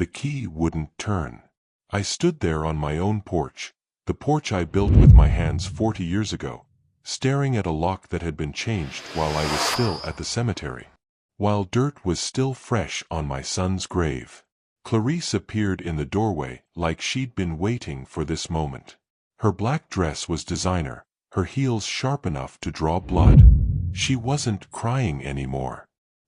The key wouldn't turn. I stood there on my own porch, the porch I built with my hands 40 years ago, staring at a lock that had been changed while I was still at the cemetery, while dirt was still fresh on my son's grave. Clarice appeared in the doorway like she'd been waiting for this moment. Her black dress was designer, her heels sharp enough to draw blood. She wasn't crying anymore.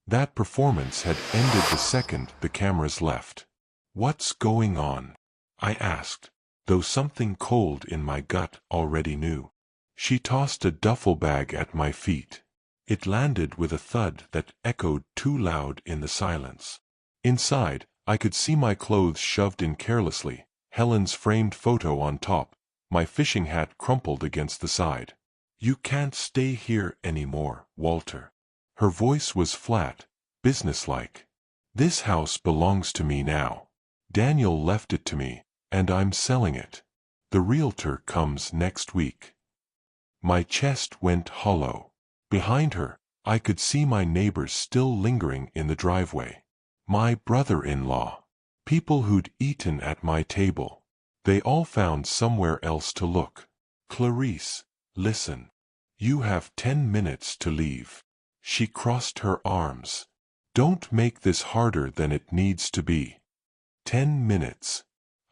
That performance had ended the second the cameras left. "What's going on?" I asked, though something cold in my gut already knew. She tossed a duffel bag at my feet. It landed with a thud that echoed too loud in the silence. Inside, I could see my clothes shoved in carelessly, Helen's framed photo on top, my fishing hat crumpled against the side. "You can't stay here anymore, Walter." Her voice was flat, businesslike. "This house belongs to me now. Daniel left it to me, and I'm selling it. The realtor comes next week." My chest went hollow. Behind her, I could see my neighbors still lingering in the driveway. My brother-in-law. People who'd eaten at my table. They all found somewhere else to look. "Clarice, listen. You have 10 minutes to leave." She crossed her arms. "Don't make this harder than it needs to be." 10 minutes.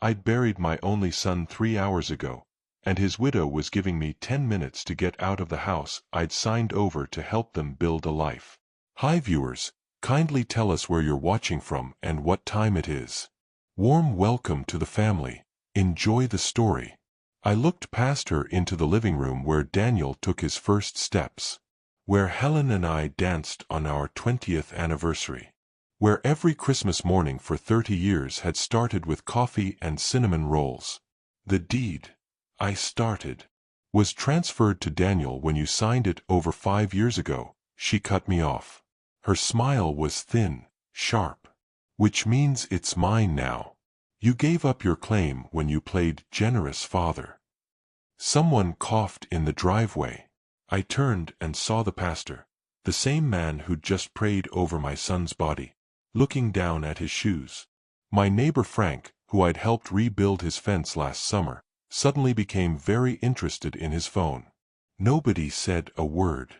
I'd buried my only son 3 hours ago, and his widow was giving me 10 minutes to get out of the house I'd signed over to help them build a life. Hi viewers, kindly tell us where you're watching from and what time it is. Warm welcome to the family. Enjoy the story. I looked past her into the living room where Daniel took his first steps, where Helen and I danced on our 20th anniversary, where every Christmas morning for 30 years had started with coffee and cinnamon rolls. "The deed I started was transferred to Daniel when you signed it over 5 years ago," she cut me off. Her smile was thin, sharp. "Which means it's mine now. You gave up your claim when you played generous father." Someone coughed in the driveway. I turned and saw the pastor, the same man who'd just prayed over my son's body, looking down at his shoes. My neighbor Frank, who I'd helped rebuild his fence last summer, suddenly became very interested in his phone. Nobody said a word.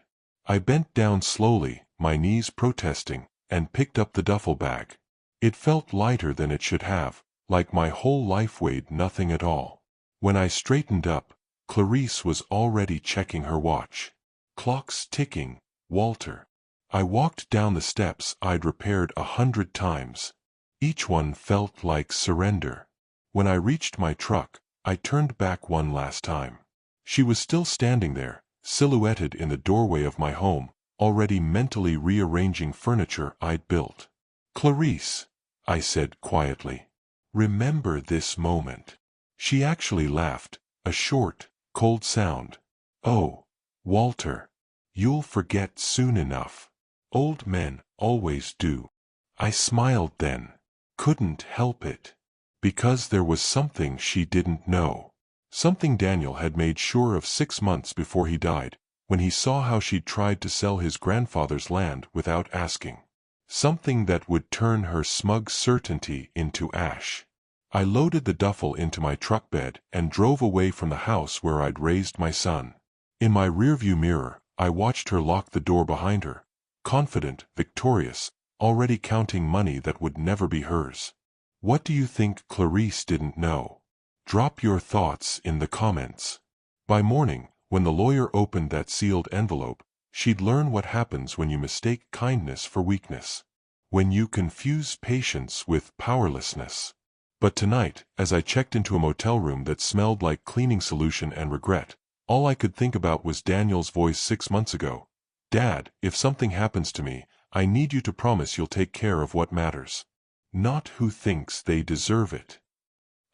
I bent down slowly, my knees protesting, and picked up the duffel bag. It felt lighter than it should have, like my whole life weighed nothing at all. When I straightened up, Clarice was already checking her watch. "Clock's ticking, Walter." I walked down the steps I'd repaired 100 times. Each one felt like surrender. When I reached my truck, I turned back one last time. She was still standing there, silhouetted in the doorway of my home, already mentally rearranging furniture I'd built. "Clarice," I said quietly, "remember this moment." She actually laughed, a short, cold sound. "Oh, Walter, you'll forget soon enough. Old men always do." I smiled then. Couldn't help it. Because there was something she didn't know. Something Daniel had made sure of 6 months before he died, when he saw how she'd tried to sell his grandfather's land without asking. Something that would turn her smug certainty into ash. I loaded the duffel into my truck bed and drove away from the house where I'd raised my son. In my rearview mirror, I watched her lock the door behind her, confident, victorious, already counting money that would never be hers. What do you think Clarice didn't know? Drop your thoughts in the comments. By morning, when the lawyer opened that sealed envelope, she'd learn what happens when you mistake kindness for weakness. When you confuse patience with powerlessness. But tonight, as I checked into a motel room that smelled like cleaning solution and regret, all I could think about was Daniel's voice 6 months ago. "Dad, if something happens to me, I need you to promise you'll take care of what matters. Not who thinks they deserve it."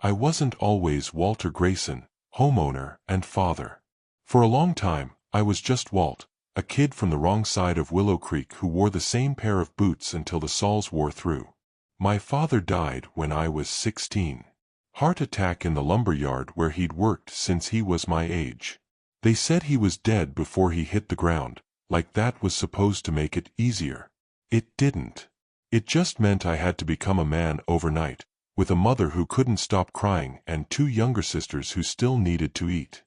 I wasn't always Walter Grayson, homeowner and father. For a long time, I was just Walt, a kid from the wrong side of Willow Creek who wore the same pair of boots until the soles wore through. My father died when I was 16. Heart attack in the lumber yard where he'd worked since he was my age. They said he was dead before he hit the ground, like that was supposed to make it easier. It didn't. It just meant I had to become a man overnight, with a mother who couldn't stop crying and two younger sisters who still needed to eat.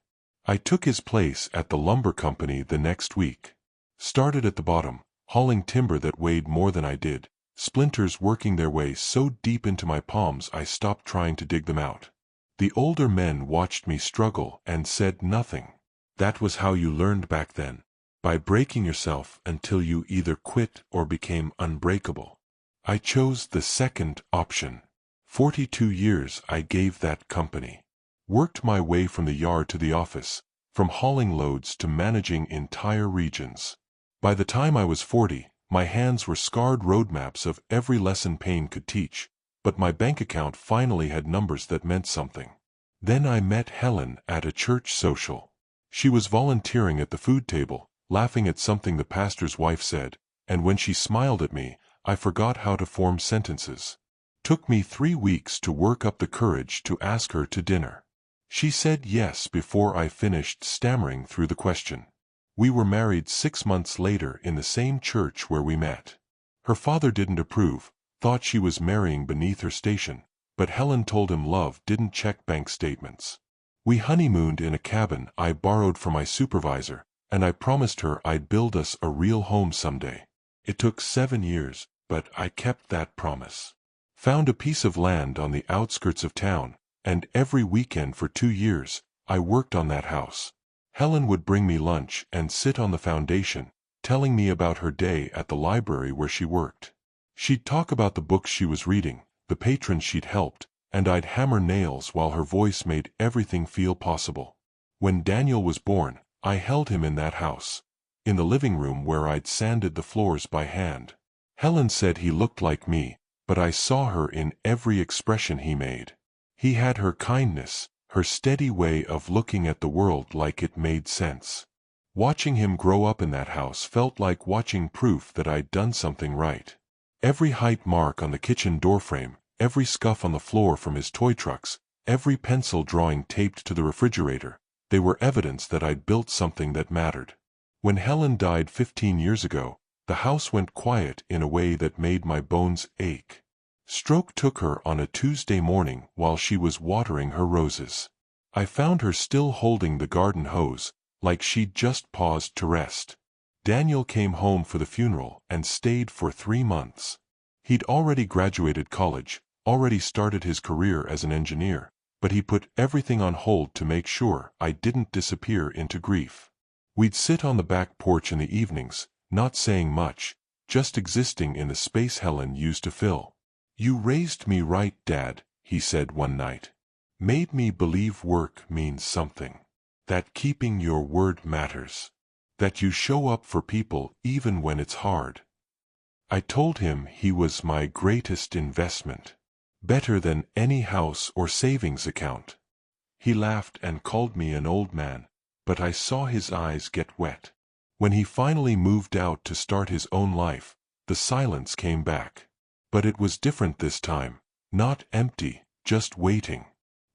I took his place at the lumber company the next week. Started at the bottom, hauling timber that weighed more than I did, splinters working their way so deep into my palms I stopped trying to dig them out. The older men watched me struggle and said nothing. That was how you learned back then, by breaking yourself until you either quit or became unbreakable. I chose the second option. 42 years I gave that company. Worked my way from the yard to the office, from hauling loads to managing entire regions. By the time I was 40, my hands were scarred roadmaps of every lesson pain could teach, but my bank account finally had numbers that meant something. Then I met Helen at a church social. She was volunteering at the food table, laughing at something the pastor's wife said, and when she smiled at me, I forgot how to form sentences. Took me 3 weeks to work up the courage to ask her to dinner. She said yes before I finished stammering through the question. We were married 6 months later in the same church where we met. Her father didn't approve, thought she was marrying beneath her station, but Helen told him love didn't check bank statements. We honeymooned in a cabin I borrowed from my supervisor, and I promised her I'd build us a real home someday. It took 7 years, but I kept that promise. Found a piece of land on the outskirts of town, and every weekend for 2 years, I worked on that house. Helen would bring me lunch and sit on the foundation, telling me about her day at the library where she worked. She'd talk about the books she was reading, the patrons she'd helped, and I'd hammer nails while her voice made everything feel possible. When Daniel was born, I held him in that house, in the living room where I'd sanded the floors by hand. Helen said he looked like me, but I saw her in every expression he made. He had her kindness, her steady way of looking at the world like it made sense. Watching him grow up in that house felt like watching proof that I'd done something right. Every height mark on the kitchen doorframe, every scuff on the floor from his toy trucks, every pencil drawing taped to the refrigerator, they were evidence that I'd built something that mattered. When Helen died 15 years ago, the house went quiet in a way that made my bones ache. Stroke took her on a Tuesday morning while she was watering her roses. I found her still holding the garden hose, like she'd just paused to rest. Daniel came home for the funeral and stayed for 3 months. He'd already graduated college, already started his career as an engineer, but he put everything on hold to make sure I didn't disappear into grief. We'd sit on the back porch in the evenings, not saying much, just existing in the space Helen used to fill. "You raised me right, Dad," he said one night. "Made me believe work means something. That keeping your word matters. That you show up for people even when it's hard." I told him he was my greatest investment. Better than any house or savings account. He laughed and called me an old man, but I saw his eyes get wet. When he finally moved out to start his own life, the silence came back. But it was different this time, not empty, just waiting.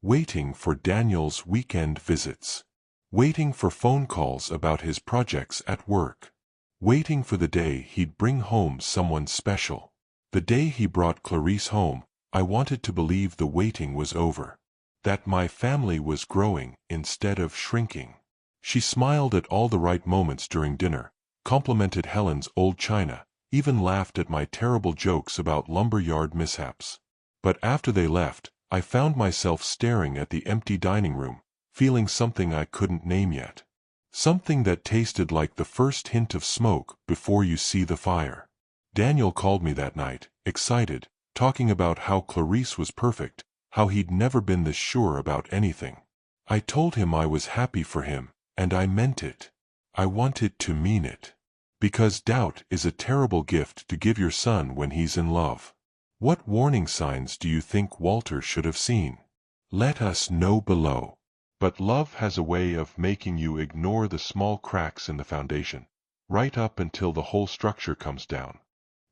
Waiting for Daniel's weekend visits. Waiting for phone calls about his projects at work. Waiting for the day he'd bring home someone special. The day he brought Clarice home, I wanted to believe the waiting was over. That my family was growing instead of shrinking. She smiled at all the right moments during dinner, complimented Helen's old china, even laughed at my terrible jokes about lumberyard mishaps. But after they left, I found myself staring at the empty dining room, feeling something I couldn't name yet. Something that tasted like the first hint of smoke before you see the fire. Daniel called me that night, excited, talking about how Clarice was perfect, how he'd never been this sure about anything. I told him I was happy for him, and I meant it. I wanted to mean it. Because doubt is a terrible gift to give your son when he's in love. What warning signs do you think Walter should have seen? Let us know below. But love has a way of making you ignore the small cracks in the foundation, right up until the whole structure comes down.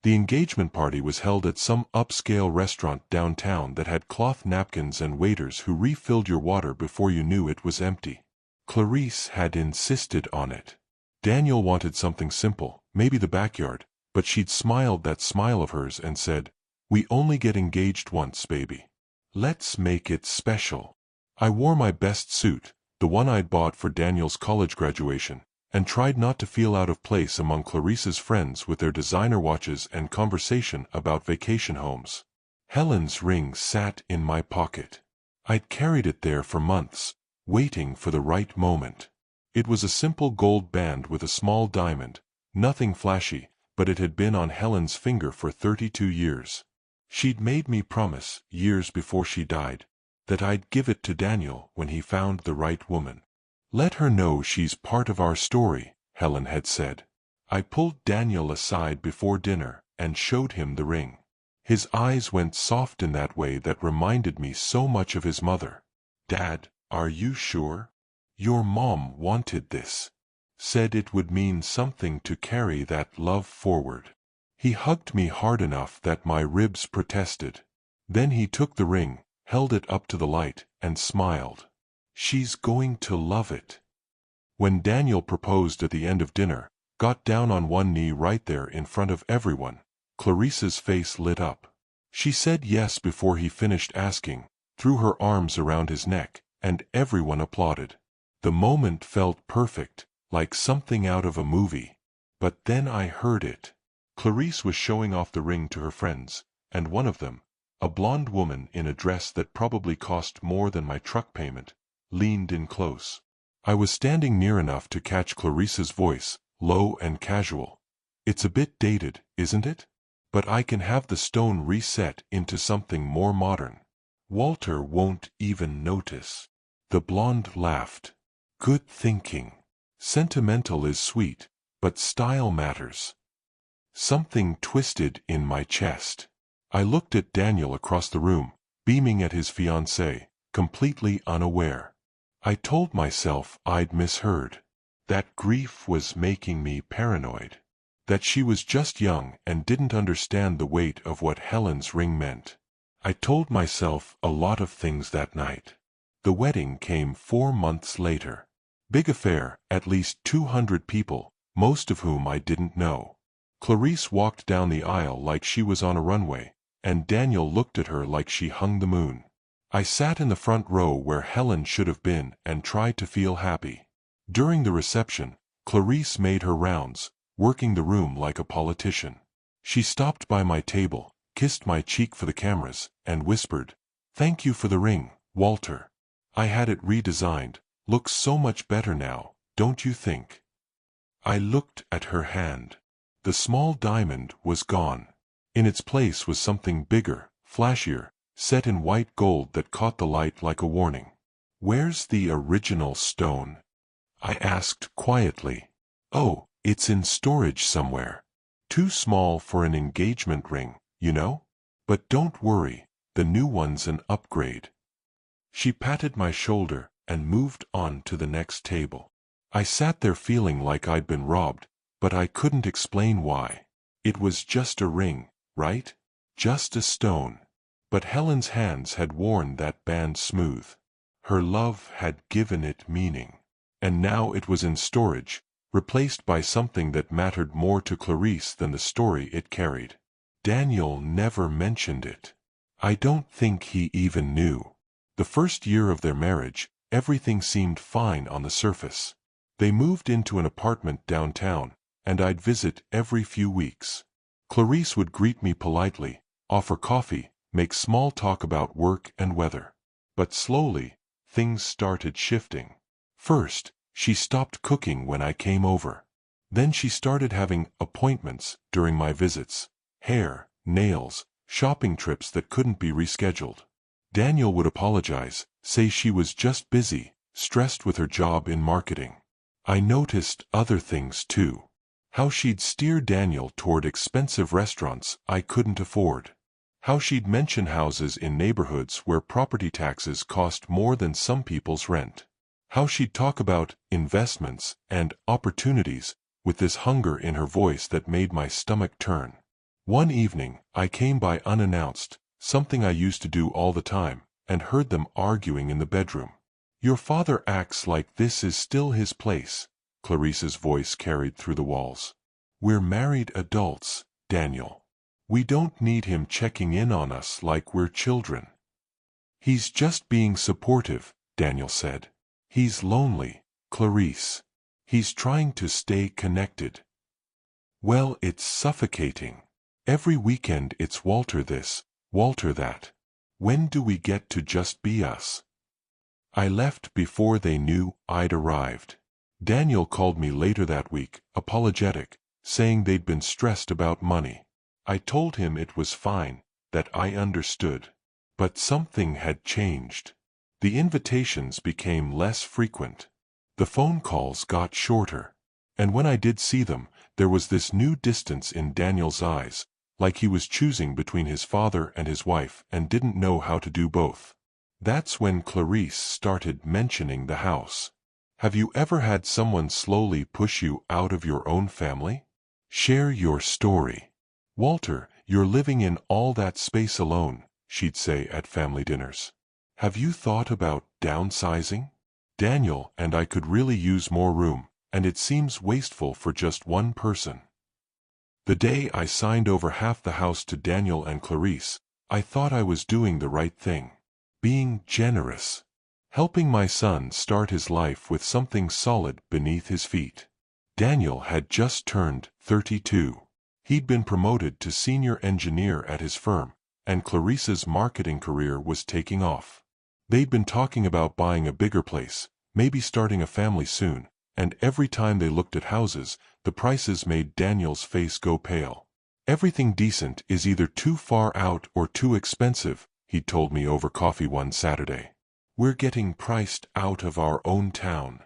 The engagement party was held at some upscale restaurant downtown that had cloth napkins and waiters who refilled your water before you knew it was empty. Clarice had insisted on it. Daniel wanted something simple, maybe the backyard, but she'd smiled that smile of hers and said, "We only get engaged once, baby." Let's make it special. I wore my best suit, the one I'd bought for Daniel's college graduation, and tried not to feel out of place among Clarice's friends with their designer watches and conversation about vacation homes. Helen's ring sat in my pocket. I'd carried it there for months, waiting for the right moment. It was a simple gold band with a small diamond, nothing flashy, but it had been on Helen's finger for 32 years. She'd made me promise, years before she died, that I'd give it to Daniel when he found the right woman. Let her know she's part of our story, Helen had said. I pulled Daniel aside before dinner and showed him the ring. His eyes went soft in that way that reminded me so much of his mother. Dad, are you sure? Your mom wanted this. Said it would mean something to carry that love forward. He hugged me hard enough that my ribs protested. Then he took the ring, held it up to the light, and smiled. She's going to love it. When Daniel proposed at the end of dinner, got down on one knee right there in front of everyone, Clarice's face lit up. She said yes before he finished asking, threw her arms around his neck, and everyone applauded. The moment felt perfect, like something out of a movie. But then I heard it. Clarice was showing off the ring to her friends, and one of them, a blonde woman in a dress that probably cost more than my truck payment, leaned in close. I was standing near enough to catch Clarice's voice, low and casual. It's a bit dated, isn't it? But I can have the stone reset into something more modern. Walter won't even notice. The blonde laughed. Good thinking. Sentimental is sweet, but style matters. Something twisted in my chest. I looked at Daniel across the room, beaming at his fiancée, completely unaware. I told myself I'd misheard. That grief was making me paranoid. That she was just young and didn't understand the weight of what Helen's ring meant. I told myself a lot of things that night. The wedding came 4 months later. Big affair, at least 200 people, most of whom I didn't know. Clarice walked down the aisle like she was on a runway, and Daniel looked at her like she hung the moon. I sat in the front row where Helen should have been and tried to feel happy. During the reception, Clarice made her rounds, working the room like a politician. She stopped by my table, kissed my cheek for the cameras, and whispered, "Thank you for the ring, Walter. I had it redesigned. Looks so much better now, don't you think?" I looked at her hand. The small diamond was gone. In its place was something bigger, flashier, set in white gold that caught the light like a warning. "Where's the original stone?" I asked quietly. "Oh, it's in storage somewhere. Too small for an engagement ring, you know? But don't worry, the new one's an upgrade." She patted my shoulder and moved on to the next table. I sat there feeling like I'd been robbed, but I couldn't explain why. It was just a ring, right? Just a stone. But Helen's hands had worn that band smooth. Her love had given it meaning. And now it was in storage, replaced by something that mattered more to Clarice than the story it carried. Daniel never mentioned it. I don't think he even knew. The first year of their marriage, everything seemed fine on the surface. They moved into an apartment downtown, and I'd visit every few weeks. Clarice would greet me politely, offer coffee, make small talk about work and weather. But slowly, things started shifting. First, she stopped cooking when I came over. Then she started having appointments during my visits. Hair, nails, shopping trips that couldn't be rescheduled. Daniel would apologize, say she was just busy, stressed with her job in marketing. I noticed other things too. How she'd steer Daniel toward expensive restaurants I couldn't afford. How she'd mention houses in neighborhoods where property taxes cost more than some people's rent. How she'd talk about investments and opportunities with this hunger in her voice that made my stomach turn. One evening, I came by unannounced, something I used to do all the time, and heard them arguing in the bedroom. "Your father acts like this is still his place," Clarice's voice carried through the walls. "We're married adults, Daniel. We don't need him checking in on us like we're children." He's just being supportive, Daniel said. He's lonely, Clarice. He's trying to stay connected. Well, it's suffocating. Every weekend it's Walter this, Walter that. When do we get to just be us? I left before they knew I'd arrived. Daniel called me later that week, apologetic, saying they'd been stressed about money. I told him it was fine, that I understood. But something had changed. The invitations became less frequent. The phone calls got shorter. And when I did see them, there was this new distance in Daniel's eyes, like he was choosing between his father and his wife and didn't know how to do both. That's when Clarice started mentioning the house. Have you ever had someone slowly push you out of your own family? Share your story. Walter, you're living in all that space alone, she'd say at family dinners. Have you thought about downsizing? Daniel and I could really use more room, and it seems wasteful for just one person. The day I signed over half the house to Daniel and Clarice, I thought I was doing the right thing. Being generous. Helping my son start his life with something solid beneath his feet. Daniel had just turned 32. He'd been promoted to senior engineer at his firm, and Clarice's marketing career was taking off. They'd been talking about buying a bigger place, maybe starting a family soon, and every time they looked at houses, the prices made Daniel's face go pale. Everything decent is either too far out or too expensive, he told me over coffee one Saturday. We're getting priced out of our own town.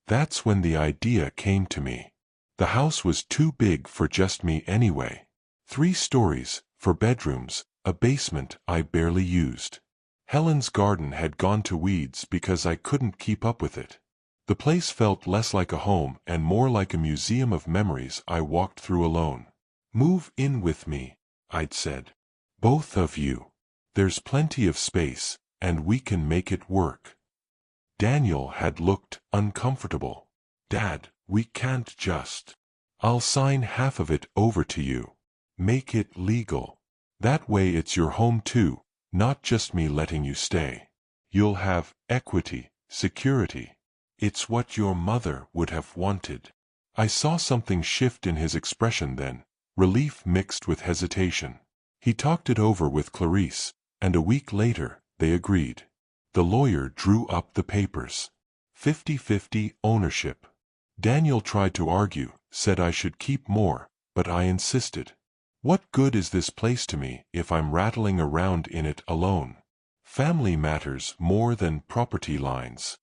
That's when the idea came to me. The house was too big for just me anyway. 3 stories, 4 bedrooms, a basement I barely used. Helen's garden had gone to weeds because I couldn't keep up with it. The place felt less like a home and more like a museum of memories I walked through alone. Move in with me, I'd said. Both of you. There's plenty of space, and we can make it work. Daniel had looked uncomfortable. Dad, we can't just. I'll sign half of it over to you. Make it legal. That way it's your home too, not just me letting you stay. You'll have equity, security. It's what your mother would have wanted. I saw something shift in his expression then, relief mixed with hesitation. He talked it over with Clarice, and a week later, they agreed. The lawyer drew up the papers. 50-50 ownership. Daniel tried to argue, said I should keep more, but I insisted. What good is this place to me if I'm rattling around in it alone? Family matters more than property lines.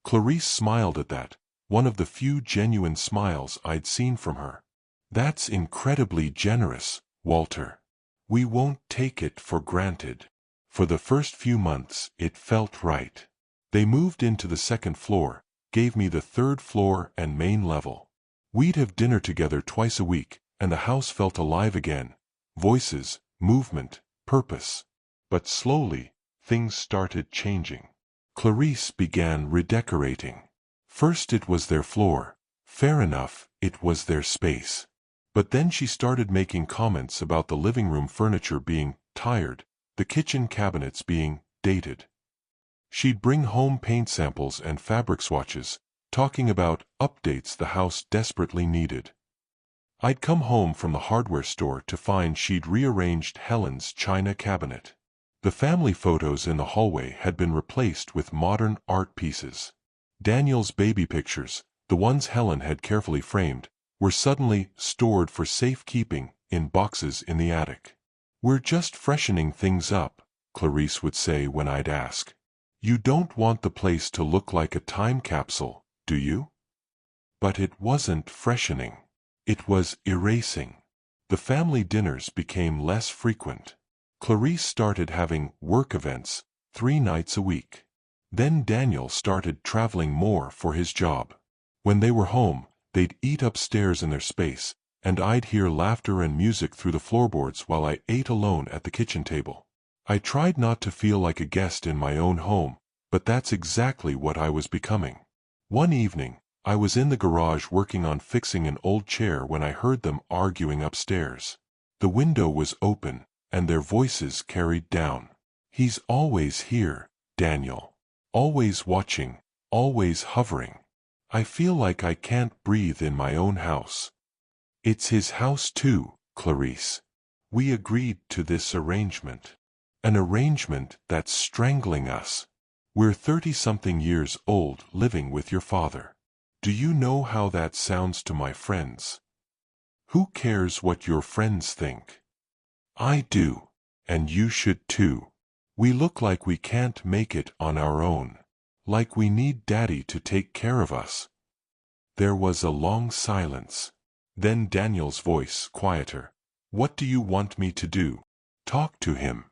Clarice smiled at that, one of the few genuine smiles I'd seen from her. That's incredibly generous, Walter. We won't take it for granted. For the first few months, it felt right. They moved into the 2nd floor, gave me the 3rd floor and main level. We'd have dinner together twice a week, and the house felt alive again. Voices, movement, purpose. But slowly, things started changing. Clarice began redecorating. First it was their floor. Fair enough, it was their space. But then she started making comments about the living room furniture being tired, the kitchen cabinets being dated. She'd bring home paint samples and fabric swatches, talking about updates the house desperately needed. I'd come home from the hardware store to find she'd rearranged Helen's china cabinet. The family photos in the hallway had been replaced with modern art pieces. Daniel's baby pictures, the ones Helen had carefully framed, were suddenly stored for safekeeping in boxes in the attic. We're just freshening things up, Clarice would say when I'd ask. You don't want the place to look like a time capsule, do you? But it wasn't freshening. It was erasing. The family dinners became less frequent. Clarice started having work events 3 nights a week. Then Daniel started traveling more for his job. When they were home, they'd eat upstairs in their space, and I'd hear laughter and music through the floorboards while I ate alone at the kitchen table. I tried not to feel like a guest in my own home, but that's exactly what I was becoming. One evening, I was in the garage working on fixing an old chair when I heard them arguing upstairs. The window was open, and their voices carried down. He's always here, Daniel. Always watching, always hovering. I feel like I can't breathe in my own house. It's his house too, Clarice. We agreed to this arrangement. An arrangement that's strangling us. We're 30-something years old living with your father. Do you know how that sounds to my friends? Who cares what your friends think? I do, and you should too. We look like we can't make it on our own. Like we need Daddy to take care of us. There was a long silence. Then Daniel's voice, quieter. What do you want me to do? Talk to him.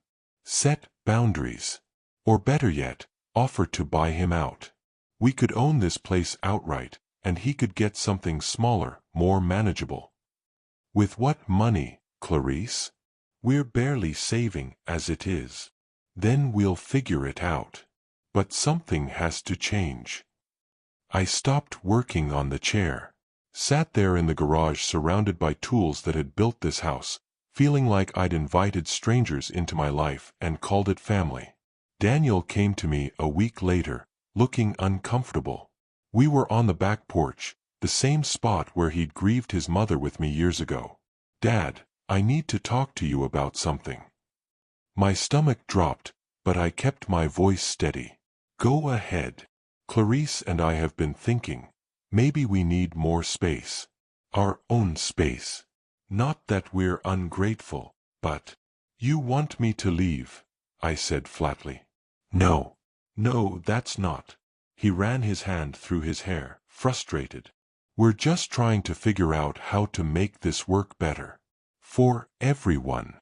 Set boundaries. Or better yet, offer to buy him out. We could own this place outright, and he could get something smaller, more manageable. With what money, Clarice? We're barely saving as it is. Then we'll figure it out. But something has to change. I stopped working on the chair. Sat there in the garage surrounded by tools that had built this house, feeling like I'd invited strangers into my life and called it family. Daniel came to me a week later, looking uncomfortable. We were on the back porch, the same spot where he'd grieved his mother with me years ago. Dad, I need to talk to you about something. My stomach dropped, but I kept my voice steady. Go ahead. Clarice and I have been thinking, maybe we need more space. Our own space. Not that we're ungrateful, but... You want me to leave, I said flatly. No. No, that's not. He ran his hand through his hair, frustrated. We're just trying to figure out how to make this work better. For everyone.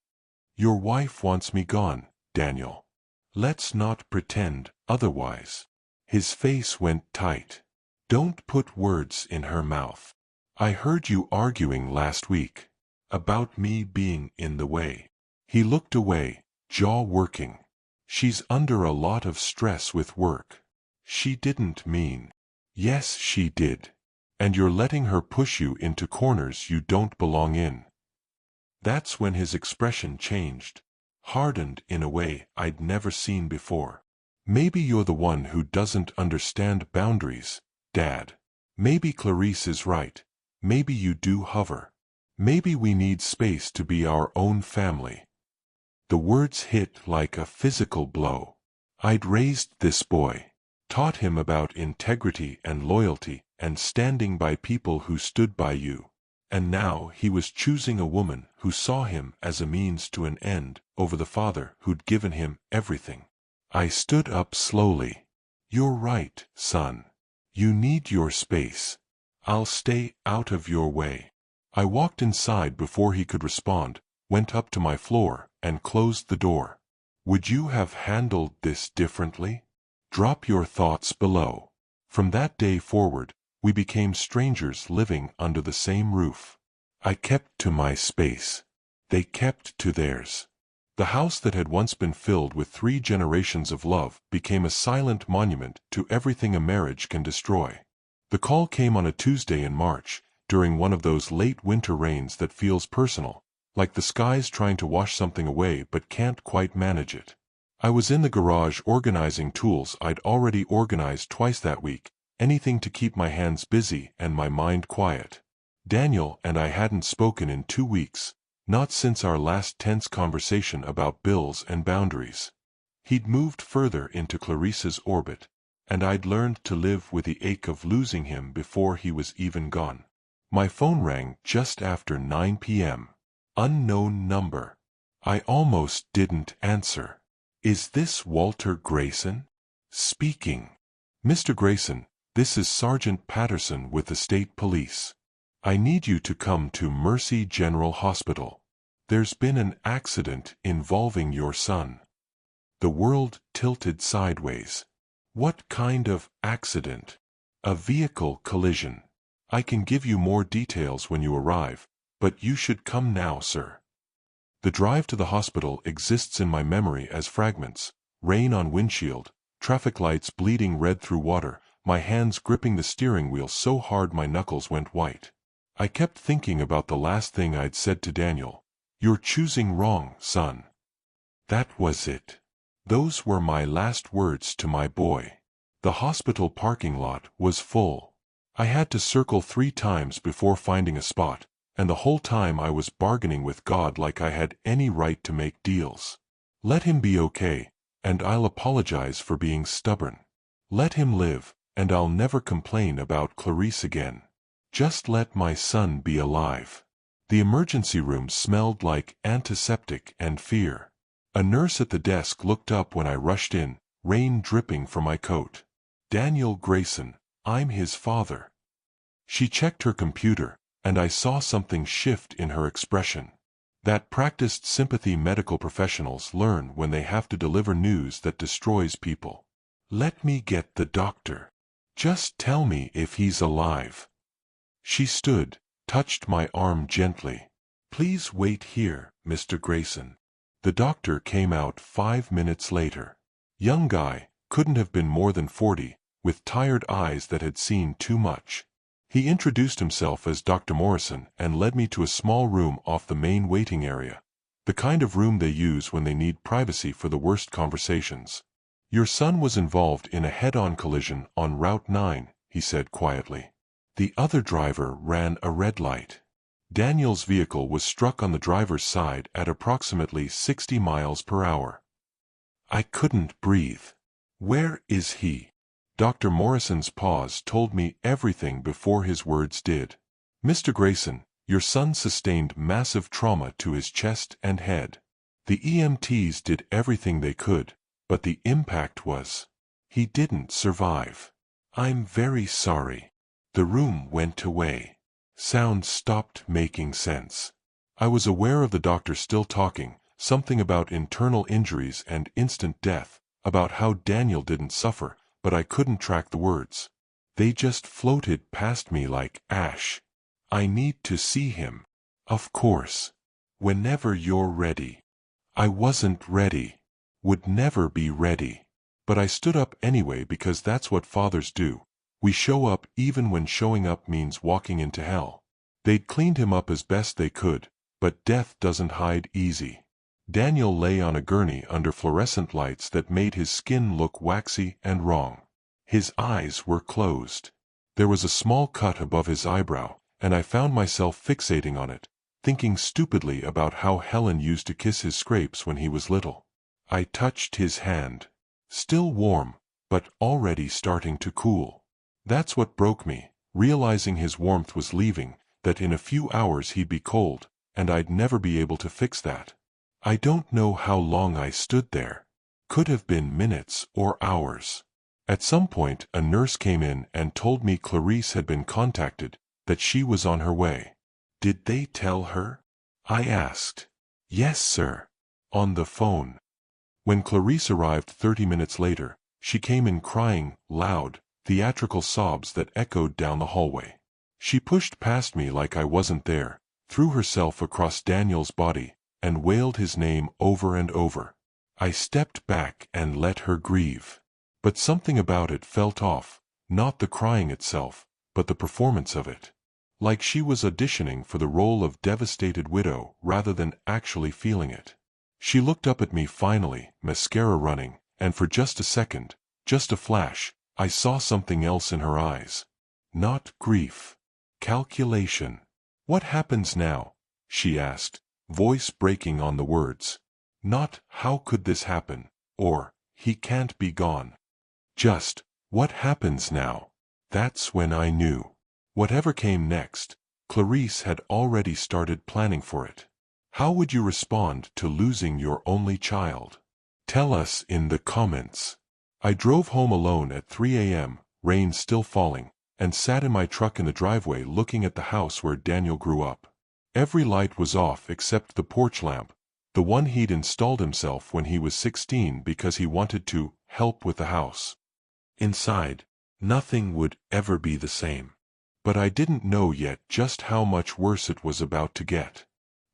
Your wife wants me gone, Daniel. Let's not pretend otherwise. His face went tight. Don't put words in her mouth. I heard you arguing last week. About me being in the way. He looked away, jaw working. She's under a lot of stress with work. She didn't mean. Yes, she did. And you're letting her push you into corners you don't belong in. That's when his expression changed, hardened in a way I'd never seen before. Maybe you're the one who doesn't understand boundaries, Dad. Maybe Clarice is right. Maybe you do hover. Maybe we need space to be our own family. The words hit like a physical blow. I'd raised this boy, taught him about integrity and loyalty and standing by people who stood by you. And now he was choosing a woman who saw him as a means to an end over the father who'd given him everything. I stood up slowly. You're right, son. You need your space. I'll stay out of your way. I walked inside before he could respond, went up to my floor, and closed the door. Would you have handled this differently? Drop your thoughts below. From that day forward, we became strangers living under the same roof. I kept to my space. They kept to theirs. The house that had once been filled with 3 generations of love became a silent monument to everything a marriage can destroy. The call came on a Tuesday in March, during one of those late winter rains that feels personal, like the sky's trying to wash something away but can't quite manage it. I was in the garage organizing tools I'd already organized twice that week, anything to keep my hands busy and my mind quiet. Daniel and I hadn't spoken in 2 weeks, not since our last tense conversation about bills and boundaries. He'd moved further into Clarice's orbit, and I'd learned to live with the ache of losing him before he was even gone. My phone rang just after 9 p.m. Unknown number. I almost didn't answer. Is this Walter Grayson? Speaking. Mr. Grayson, this is Sergeant Patterson with the State Police. I need you to come to Mercy General Hospital. There's been an accident involving your son. The world tilted sideways. What kind of accident? A vehicle collision. I can give you more details when you arrive, but you should come now, sir. The drive to the hospital exists in my memory as fragments: rain on windshield, traffic lights bleeding red through water, my hands gripping the steering wheel so hard my knuckles went white. I kept thinking about the last thing I'd said to Daniel. You're choosing wrong, son. That was it. Those were my last words to my boy. The hospital parking lot was full. I had to circle 3 times before finding a spot, and the whole time I was bargaining with God like I had any right to make deals. Let him be okay, and I'll apologize for being stubborn. Let him live, and I'll never complain about Clarice again. Just let my son be alive. The emergency room smelled like antiseptic and fear. A nurse at the desk looked up when I rushed in, rain dripping from my coat. "Daniel Grayson, I'm his father." She checked her computer, and I saw something shift in her expression. That practiced sympathy medical professionals learn when they have to deliver news that destroys people. "Let me get the doctor. Just tell me if he's alive." She stood, touched my arm gently. "Please wait here, Mr. Grayson." The doctor came out 5 minutes later. Young guy, couldn't have been more than 40, with tired eyes that had seen too much. He introduced himself as Dr. Morrison and led me to a small room off the main waiting area, the kind of room they use when they need privacy for the worst conversations. "Your son was involved in a head-on collision on Route 9, he said quietly. "The other driver ran a red light. Daniel's vehicle was struck on the driver's side at approximately 60 miles per hour. I couldn't breathe. Where is he?" Dr. Morrison's pause told me everything before his words did. "Mr. Grayson, your son sustained massive trauma to his chest and head. The EMTs did everything they could, but the impact was... he didn't survive. I'm very sorry." The room went away. Sound stopped making sense. I was aware of the doctor still talking, something about internal injuries and instant death, about how Daniel didn't suffer, but I couldn't track the words. They just floated past me like ash. "I need to see him." "Of course. Whenever you're ready." I wasn't ready. Would never be ready. But I stood up anyway because that's what fathers do. We show up even when showing up means walking into hell. They'd cleaned him up as best they could, but death doesn't hide easy. Daniel lay on a gurney under fluorescent lights that made his skin look waxy and wrong. His eyes were closed. There was a small cut above his eyebrow, and I found myself fixating on it, thinking stupidly about how Helen used to kiss his scrapes when he was little. I touched his hand. Still warm, but already starting to cool. That's what broke me, realizing his warmth was leaving, that in a few hours he'd be cold, and I'd never be able to fix that. I don't know how long I stood there. Could have been minutes or hours. At some point a nurse came in and told me Clarice had been contacted, that she was on her way. "Did they tell her?" I asked. "Yes, sir. On the phone." When Clarice arrived 30 minutes later, she came in crying, loud, theatrical sobs that echoed down the hallway. She pushed past me like I wasn't there, threw herself across Daniel's body, and wailed his name over and over. I stepped back and let her grieve. But something about it felt off, not the crying itself, but the performance of it. Like she was auditioning for the role of devastated widow rather than actually feeling it. She looked up at me finally, mascara running, and for just a second, just a flash, I saw something else in her eyes. Not grief. Calculation. "What happens now?" she asked, voice breaking on the words. Not, "How could this happen?" or, "He can't be gone." Just, "What happens now?" That's when I knew. Whatever came next, Clarice had already started planning for it. How would you respond to losing your only child? Tell us in the comments. I drove home alone at 3 a.m., rain still falling, and sat in my truck in the driveway looking at the house where Daniel grew up. Every light was off except the porch lamp, the one he'd installed himself when he was 16 because he wanted to help with the house. Inside, nothing would ever be the same. But I didn't know yet just how much worse it was about to get.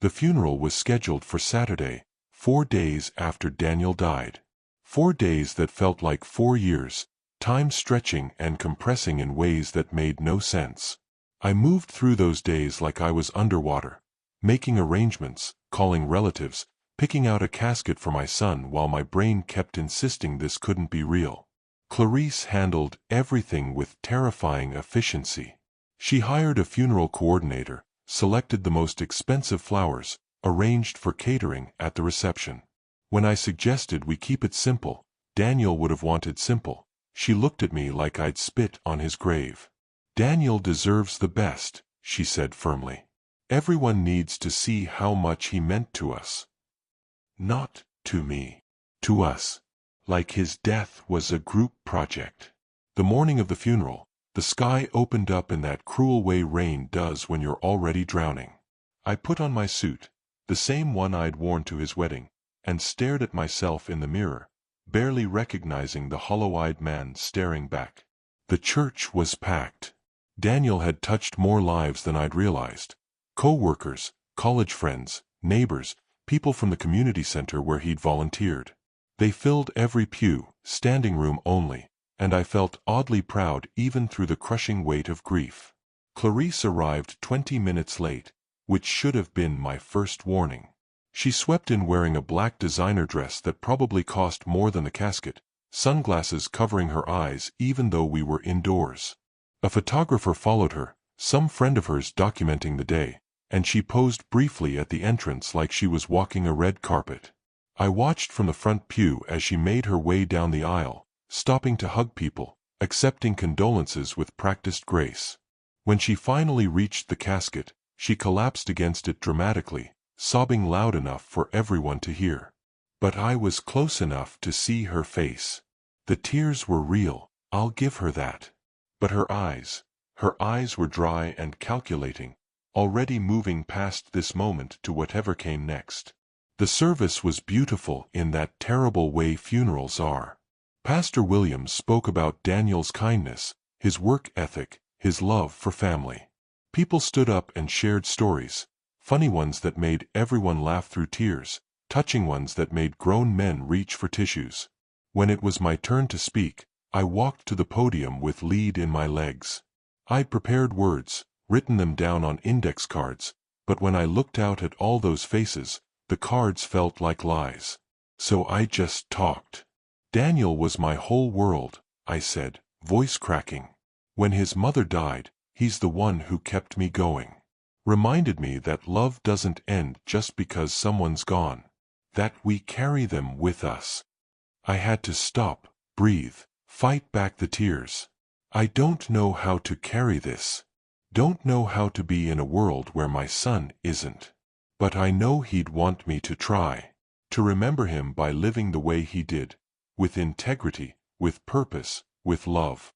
The funeral was scheduled for Saturday, 4 days after Daniel died. 4 days that felt like 4 years, time stretching and compressing in ways that made no sense. I moved through those days like I was underwater, making arrangements, calling relatives, picking out a casket for my son while my brain kept insisting this couldn't be real. Clarice handled everything with terrifying efficiency. She hired a funeral coordinator, selected the most expensive flowers, arranged for catering at the reception. When I suggested we keep it simple, Daniel would have wanted simple. She looked at me like I'd spit on his grave. "Daniel deserves the best," she said firmly. "Everyone needs to see how much he meant to us. Not to me. To us. Like his death was a group project." The morning of the funeral, the sky opened up in that cruel way rain does when you're already drowning. I put on my suit, the same one I'd worn to his wedding, and stared at myself in the mirror, barely recognizing the hollow-eyed man staring back. The church was packed. Daniel had touched more lives than I'd realized. Co-workers, college friends, neighbors, people from the community center where he'd volunteered. They filled every pew, standing room only, and I felt oddly proud even through the crushing weight of grief. Clarice arrived 20 minutes late, which should have been my first warning. She swept in wearing a black designer dress that probably cost more than the casket, sunglasses covering her eyes even though we were indoors. A photographer followed her, some friend of hers documenting the day, and she posed briefly at the entrance like she was walking a red carpet. I watched from the front pew as she made her way down the aisle, stopping to hug people, accepting condolences with practiced grace. When she finally reached the casket, she collapsed against it dramatically, sobbing loud enough for everyone to hear. But I was close enough to see her face. The tears were real, I'll give her that. But her eyes were dry and calculating, already moving past this moment to whatever came next. The service was beautiful in that terrible way funerals are. Pastor Williams spoke about Daniel's kindness, his work ethic, his love for family. People stood up and shared stories, funny ones that made everyone laugh through tears, touching ones that made grown men reach for tissues. When it was my turn to speak, I walked to the podium with lead in my legs. I'd prepared words, written them down on index cards, but when I looked out at all those faces, the cards felt like lies. So I just talked. "Daniel was my whole world," I said, voice cracking. "When his mother died, he's the one who kept me going. Reminded me that love doesn't end just because someone's gone. That we carry them with us." I had to stop, breathe, fight back the tears. I don't know how to carry this. Don't know how to be in a world where my son isn't. But I know he'd want me to try. To remember him by living the way he did. With integrity, with purpose, with love.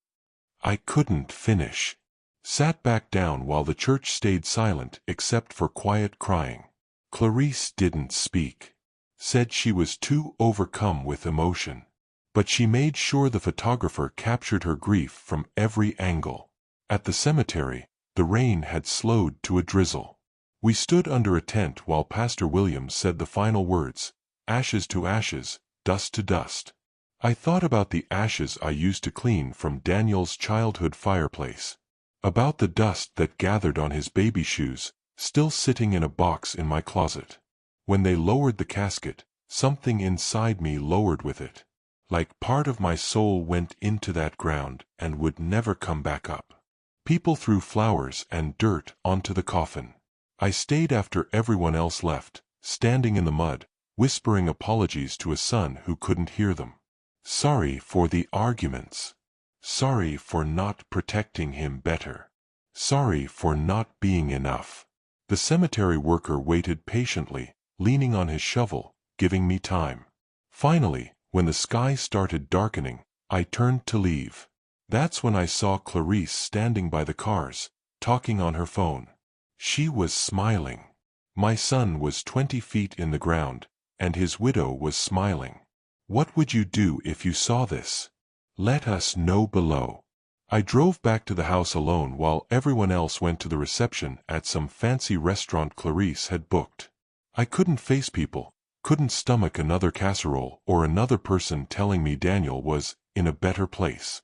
I couldn't finish. Sat back down while the church stayed silent except for quiet crying. Clarice didn't speak. Said she was too overcome with emotion. But she made sure the photographer captured her grief from every angle. At the cemetery, the rain had slowed to a drizzle. We stood under a tent while Pastor Williams said the final words, "Ashes to ashes, dust to dust." I thought about the ashes I used to clean from Daniel's childhood fireplace. About the dust that gathered on his baby shoes, still sitting in a box in my closet. When they lowered the casket, something inside me lowered with it. Like part of my soul went into that ground and would never come back up. People threw flowers and dirt onto the coffin. I stayed after everyone else left, standing in the mud, whispering apologies to a son who couldn't hear them. Sorry for the arguments. Sorry for not protecting him better. Sorry for not being enough. The cemetery worker waited patiently, leaning on his shovel, giving me time. Finally, when the sky started darkening, I turned to leave. That's when I saw Clarice standing by the cars, talking on her phone. She was smiling. My son was 20 feet in the ground, and his widow was smiling. What would you do if you saw this? Let us know below. I drove back to the house alone while everyone else went to the reception at some fancy restaurant Clarice had booked. I couldn't face people, couldn't stomach another casserole or another person telling me Daniel was in a better place.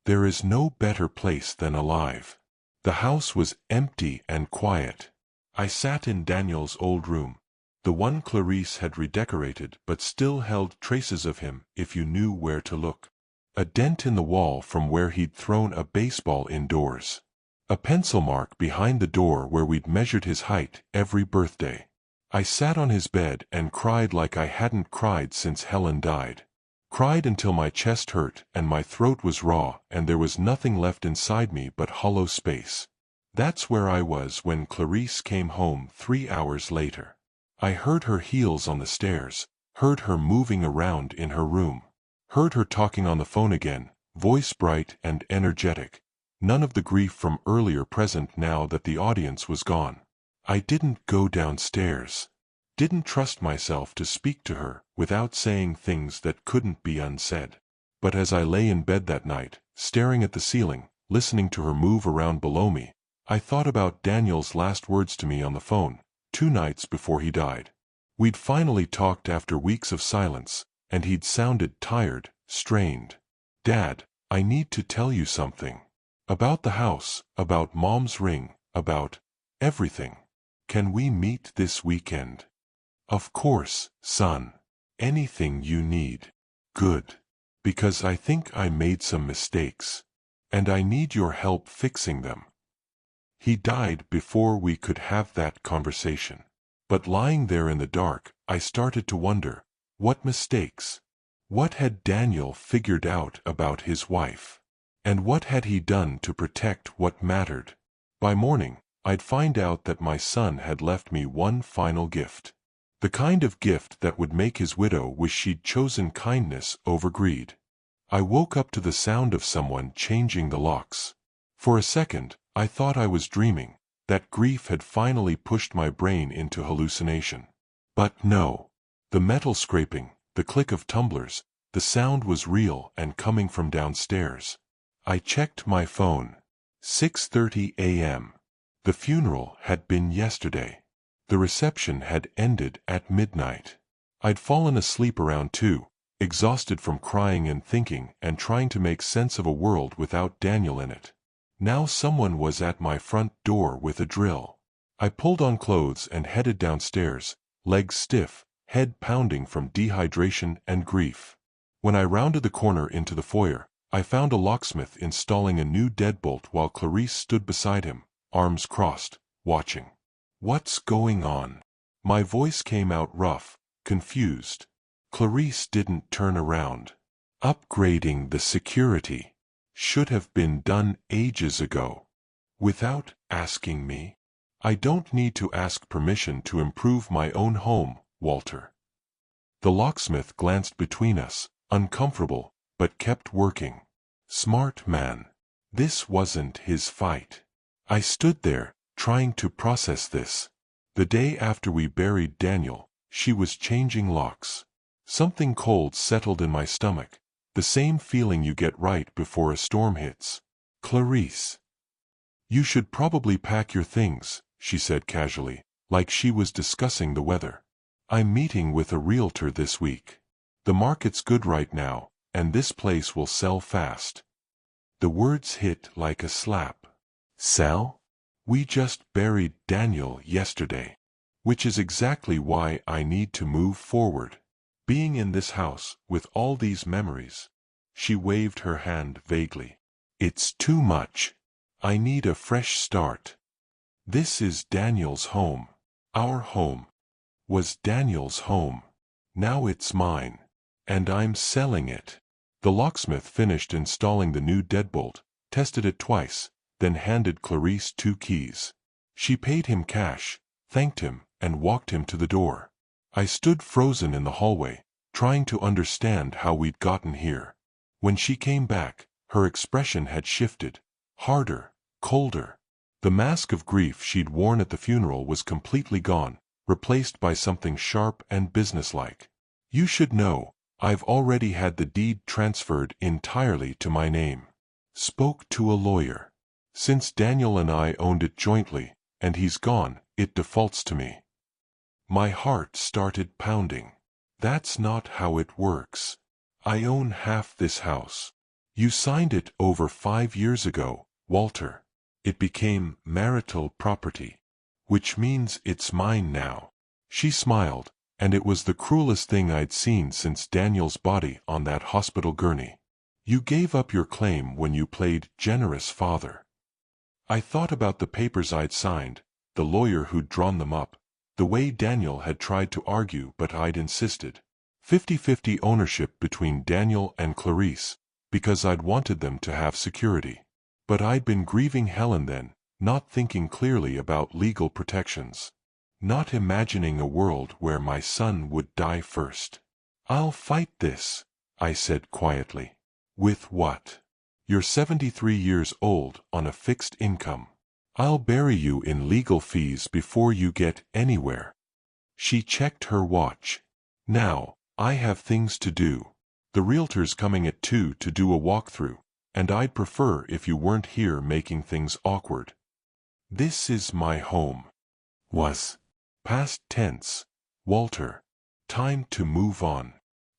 There is no better place than alive. The house was empty and quiet. I sat in Daniel's old room, The one Clarice had redecorated but still held traces of him if you knew where to look. A dent in the wall from where he'd thrown a baseball indoors. A pencil mark behind the door where we'd measured his height every birthday. I sat on his bed and cried like I hadn't cried since Helen died. Cried until my chest hurt and my throat was raw and there was nothing left inside me but hollow space. That's where I was when Clarice came home 3 hours later. I heard her heels on the stairs, heard her moving around in her room. Heard her talking on the phone again, voice bright and energetic. None of the grief from earlier present now that the audience was gone. I didn't go downstairs. Didn't trust myself to speak to her without saying things that couldn't be unsaid. But as I lay in bed that night, staring at the ceiling, listening to her move around below me, I thought about Daniel's last words to me on the phone, 2 nights before he died. We'd finally talked after weeks of silence, and he'd sounded tired, strained. "Dad, I need to tell you something. About the house, about Mom's ring, about everything. Can we meet this weekend?" "Of course, son. Anything you need." "Good. Because I think I made some mistakes. And I need your help fixing them." He died before we could have that conversation. But lying there in the dark, I started to wonder, what mistakes? What had Daniel figured out about his wife? And what had he done to protect what mattered? By morning, I'd find out that my son had left me one final gift. The kind of gift that would make his widow wish she'd chosen kindness over greed. I woke up to the sound of someone changing the locks. For a second, I thought I was dreaming, that grief had finally pushed my brain into hallucination. But no. The metal scraping, the click of tumblers, the sound was real and coming from downstairs. I checked my phone. 6:30 a.m. The funeral had been yesterday. The reception had ended at midnight. I'd fallen asleep around 2, exhausted from crying and thinking and trying to make sense of a world without Daniel in it. Now someone was at my front door with a drill. I pulled on clothes and headed downstairs, legs stiff, head pounding from dehydration and grief. When I rounded the corner into the foyer, I found a locksmith installing a new deadbolt while Clarice stood beside him, arms crossed, watching. "What's going on?" My voice came out rough, confused. Clarice didn't turn around. "Upgrading the security. Should have been done ages ago." "Without asking me?" "I don't need to ask permission to improve my own home, Walter." The locksmith glanced between us, uncomfortable, but kept working. Smart man. This wasn't his fight. I stood there, trying to process this. The day after we buried Daniel, she was changing locks. Something cold settled in my stomach, the same feeling you get right before a storm hits. "Clarice. You should probably pack your things," she said casually, like she was discussing the weather. "I'm meeting with a realtor this week. The market's good right now, and this place will sell fast." The words hit like a slap. Sell? We just buried Daniel yesterday. Which is exactly why I need to move forward. Being in this house, with all these memories. She waved her hand vaguely. "It's too much. I need a fresh start. This is Daniel's home. Our home. Was Daniel's home. Now it's mine. And I'm selling it." The locksmith finished installing the new deadbolt, tested it twice, then handed Clarice 2 keys. She paid him cash, thanked him, and walked him to the door. I stood frozen in the hallway, trying to understand how we'd gotten here. When she came back, her expression had shifted, harder, colder. The mask of grief she'd worn at the funeral was completely gone, replaced by something sharp and businesslike. "You should know, I've already had the deed transferred entirely to my name. Spoke to a lawyer. Since Daniel and I owned it jointly, and he's gone, it defaults to me." My heart started pounding. "That's not how it works. I own half this house. You signed it over 5 years ago, Walter. It became marital property. Which means it's mine now." She smiled, and it was the cruelest thing I'd seen since Daniel's body on that hospital gurney. You gave up your claim when you played generous father. I thought about the papers I'd signed, the lawyer who'd drawn them up, the way Daniel had tried to argue but I'd insisted. 50-50 ownership between Daniel and Clarice, because I'd wanted them to have security. But I'd been grieving Helen then, not thinking clearly about legal protections. Not imagining a world where my son would die first. I'll fight this, I said quietly. With what? You're 73 years old on a fixed income. I'll bury you in legal fees before you get anywhere. She checked her watch. Now, I have things to do. The realtor's coming at 2 to do a walkthrough, and I'd prefer if you weren't here making things awkward. This is my home. Was. Past tense. Walter. Time to move on.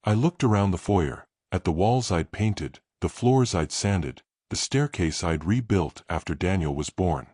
I looked around the foyer, at the walls I'd painted, the floors I'd sanded, the staircase I'd rebuilt after Daniel was born.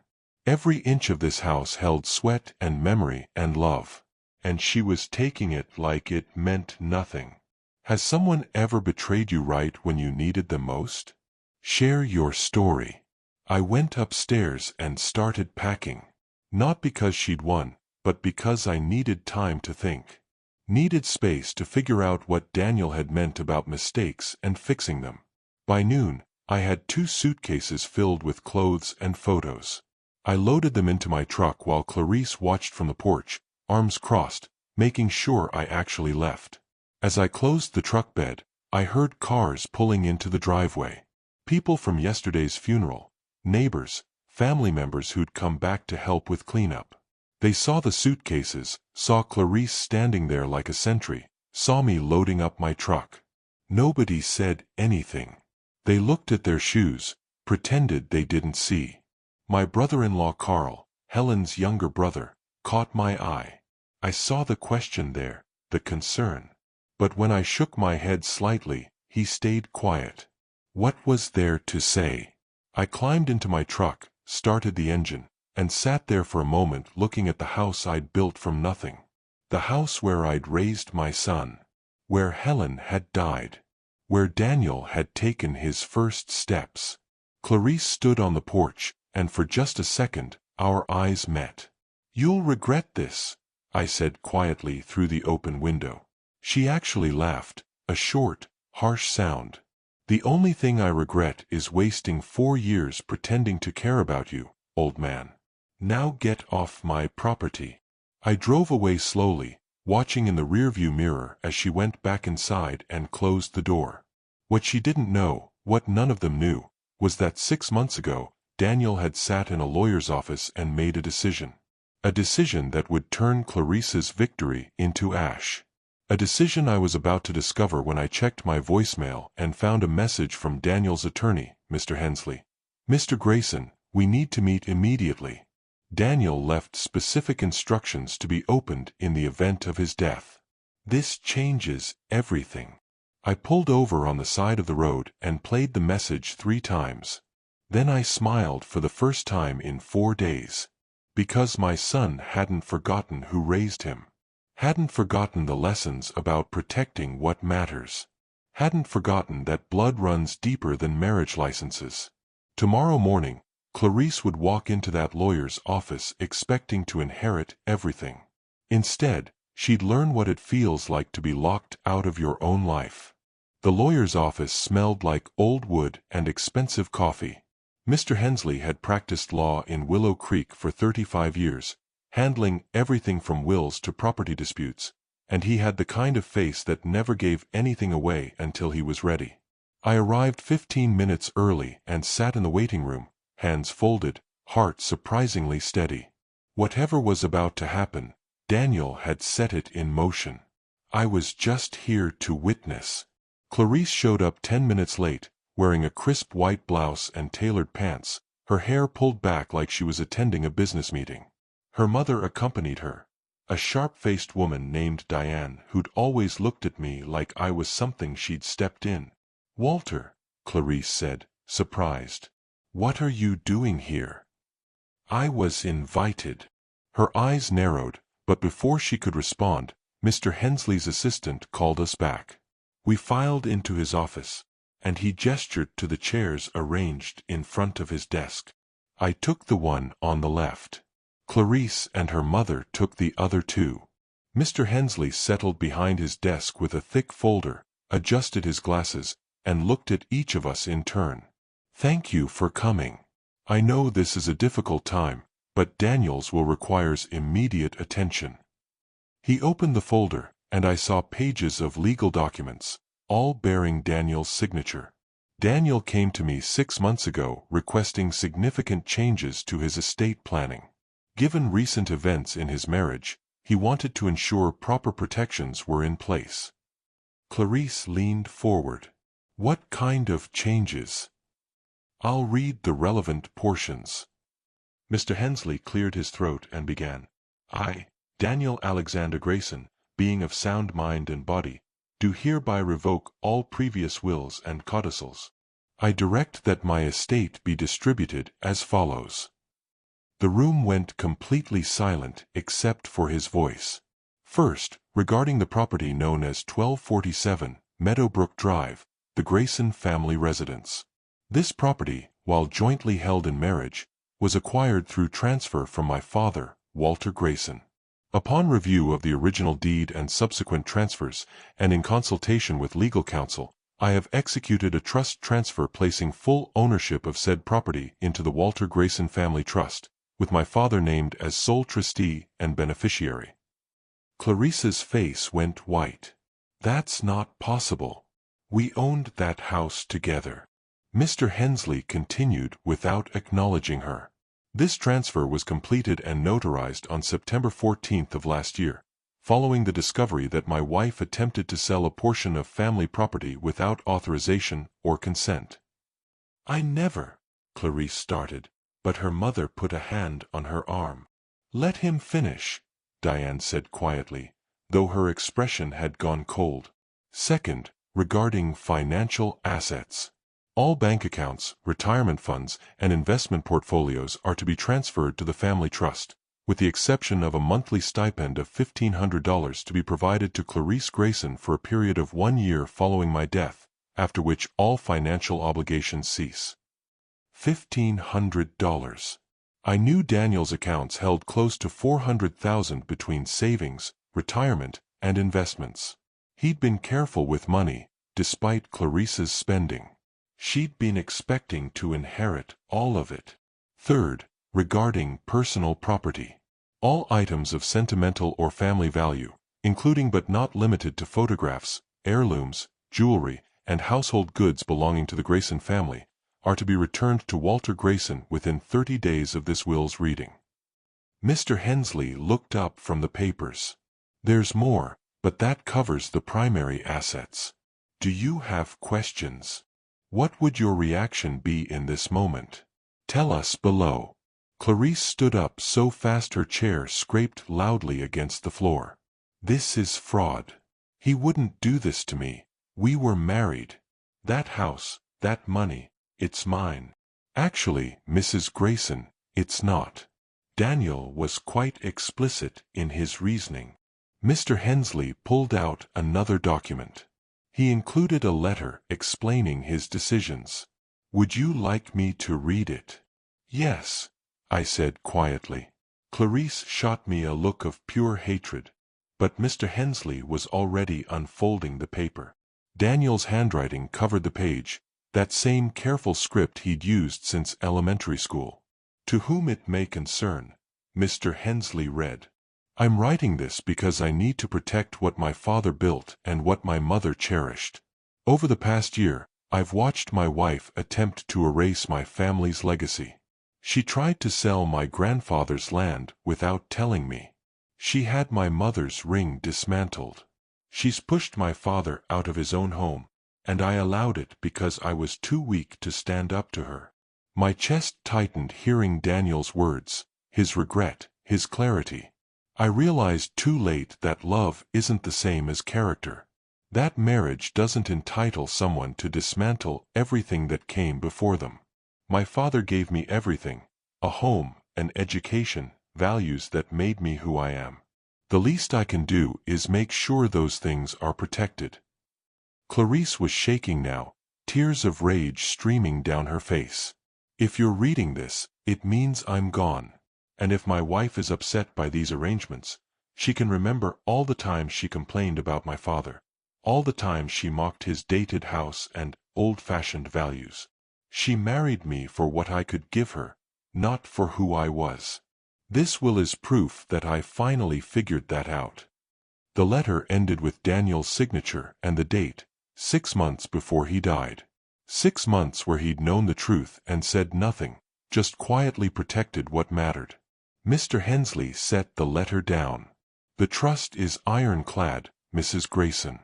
Every inch of this house held sweat and memory and love. And she was taking it like it meant nothing. Has someone ever betrayed you right when you needed them most? Share your story. I went upstairs and started packing. Not because she'd won, but because I needed time to think. Needed space to figure out what Daniel had meant about mistakes and fixing them. By noon, I had 2 suitcases filled with clothes and photos. I loaded them into my truck while Clarice watched from the porch, arms crossed, making sure I actually left. As I closed the truck bed, I heard cars pulling into the driveway. People from yesterday's funeral, neighbors, family members who'd come back to help with cleanup. They saw the suitcases, saw Clarice standing there like a sentry, saw me loading up my truck. Nobody said anything. They looked at their shoes, pretended they didn't see. My brother-in-law Carl, Helen's younger brother, caught my eye. I saw the question there, the concern. But when I shook my head slightly, he stayed quiet. What was there to say? I climbed into my truck, started the engine, and sat there for a moment looking at the house I'd built from nothing. The house where I'd raised my son. Where Helen had died. Where Daniel had taken his first steps. Clarice stood on the porch, and for just a second, our eyes met. You'll regret this, I said quietly through the open window. She actually laughed, a short, harsh sound. The only thing I regret is wasting 4 years pretending to care about you, old man. Now get off my property. I drove away slowly, watching in the rearview mirror as she went back inside and closed the door. What she didn't know, what none of them knew, was that 6 months ago, Daniel had sat in a lawyer's office and made a decision. A decision that would turn Clarice's victory into ash. A decision I was about to discover when I checked my voicemail and found a message from Daniel's attorney, Mr. Hensley. Mr. Grayson, we need to meet immediately. Daniel left specific instructions to be opened in the event of his death. This changes everything. I pulled over on the side of the road and played the message 3 times. Then I smiled for the first time in 4 days. Because my son hadn't forgotten who raised him. Hadn't forgotten the lessons about protecting what matters. Hadn't forgotten that blood runs deeper than marriage licenses. Tomorrow morning, Clarice would walk into that lawyer's office expecting to inherit everything. Instead, she'd learn what it feels like to be locked out of your own life. The lawyer's office smelled like old wood and expensive coffee. Mr. Hensley had practiced law in Willow Creek for 35 years, handling everything from wills to property disputes, and he had the kind of face that never gave anything away until he was ready. I arrived 15 minutes early and sat in the waiting room, hands folded, heart surprisingly steady. Whatever was about to happen, Daniel had set it in motion. I was just here to witness. Clarice showed up 10 minutes late, wearing a crisp white blouse and tailored pants, her hair pulled back like she was attending a business meeting. Her mother accompanied her, a sharp-faced woman named Diane who'd always looked at me like I was something she'd stepped in. "Walter," Clarice said, surprised. "What are you doing here?" "I was invited." Her eyes narrowed, but before she could respond, Mr. Hensley's assistant called us back. We filed into his office, and he gestured to the chairs arranged in front of his desk. I took the one on the left. Clarice and her mother took the other two. Mr. Hensley settled behind his desk with a thick folder, adjusted his glasses, and looked at each of us in turn. "Thank you for coming. I know this is a difficult time, but Daniel's will require immediate attention." He opened the folder, and I saw pages of legal documents, all bearing Daniel's signature. Daniel came to me 6 months ago requesting significant changes to his estate planning. Given recent events in his marriage, he wanted to ensure proper protections were in place. Clarice leaned forward. "What kind of changes?" "I'll read the relevant portions." Mr. Hensley cleared his throat and began. "I, Daniel Alexander Grayson, being of sound mind and body, do hereby revoke all previous wills and codicils. I direct that my estate be distributed as follows." The room went completely silent except for his voice. "First, regarding the property known as 1247 Meadowbrook Drive, the Grayson family residence. This property, while jointly held in marriage, was acquired through transfer from my father, Walter Grayson. Upon review of the original deed and subsequent transfers, and in consultation with legal counsel, I have executed a trust transfer placing full ownership of said property into the Walter Grayson Family Trust, with my father named as sole trustee and beneficiary." Clarice's face went white. "That's not possible. We owned that house together." Mr. Hensley continued without acknowledging her. "This transfer was completed and notarized on September 14th of last year, following the discovery that my wife attempted to sell a portion of family property without authorization or consent." "I never," Clarice started, but her mother put a hand on her arm. "Let him finish," Diane said quietly, though her expression had gone cold. "Second, regarding financial assets. All bank accounts, retirement funds, and investment portfolios are to be transferred to the family trust, with the exception of a monthly stipend of $1,500 to be provided to Clarice Grayson for a period of 1 year following my death, after which all financial obligations cease." $1,500. I knew Daniel's accounts held close to $400,000 between savings, retirement, and investments. He'd been careful with money, despite Clarice's spending. She'd been expecting to inherit all of it. Third, regarding personal property. All items of sentimental or family value, including but not limited to photographs, heirlooms, jewelry, and household goods belonging to the Grayson family, are to be returned to Walter Grayson within 30 days of this will's reading. Mr. Hensley looked up from the papers. "There's more, but that covers the primary assets. Do you have questions? What would your reaction be in this moment? Tell us below." Clarice stood up so fast her chair scraped loudly against the floor. "This is fraud. He wouldn't do this to me. We were married. That house, that money, it's mine. Actually, Mrs. Grayson, it's not." Daniel was quite explicit in his reasoning. Mr. Hensley pulled out another document. He included a letter explaining his decisions. "Would you like me to read it?" "Yes," I said quietly. Clarice shot me a look of pure hatred, but Mr. Hensley was already unfolding the paper. Daniel's handwriting covered the page, that same careful script he'd used since elementary school. "To whom it may concern," Mr. Hensley read. "I'm writing this because I need to protect what my father built and what my mother cherished. Over the past year, I've watched my wife attempt to erase my family's legacy. She tried to sell my grandfather's land without telling me. She had my mother's ring dismantled. She's pushed my father out of his own home, and I allowed it because I was too weak to stand up to her." My chest tightened hearing Daniel's words, his regret, his clarity. I realized too late that love isn't the same as character. That marriage doesn't entitle someone to dismantle everything that came before them. My father gave me everything, a home, an education, values that made me who I am. The least I can do is make sure those things are protected." Clarice was shaking now, tears of rage streaming down her face. "If you're reading this, it means I'm gone. And if my wife is upset by these arrangements, she can remember all the times she complained about my father, all the times she mocked his dated house and old-fashioned values. She married me for what I could give her, not for who I was. This will is proof that I finally figured that out." The letter ended with Daniel's signature and the date, 6 months before he died. 6 months where he'd known the truth and said nothing, just quietly protected what mattered. Mr. Hensley set the letter down. "The trust is ironclad, Mrs. Grayson.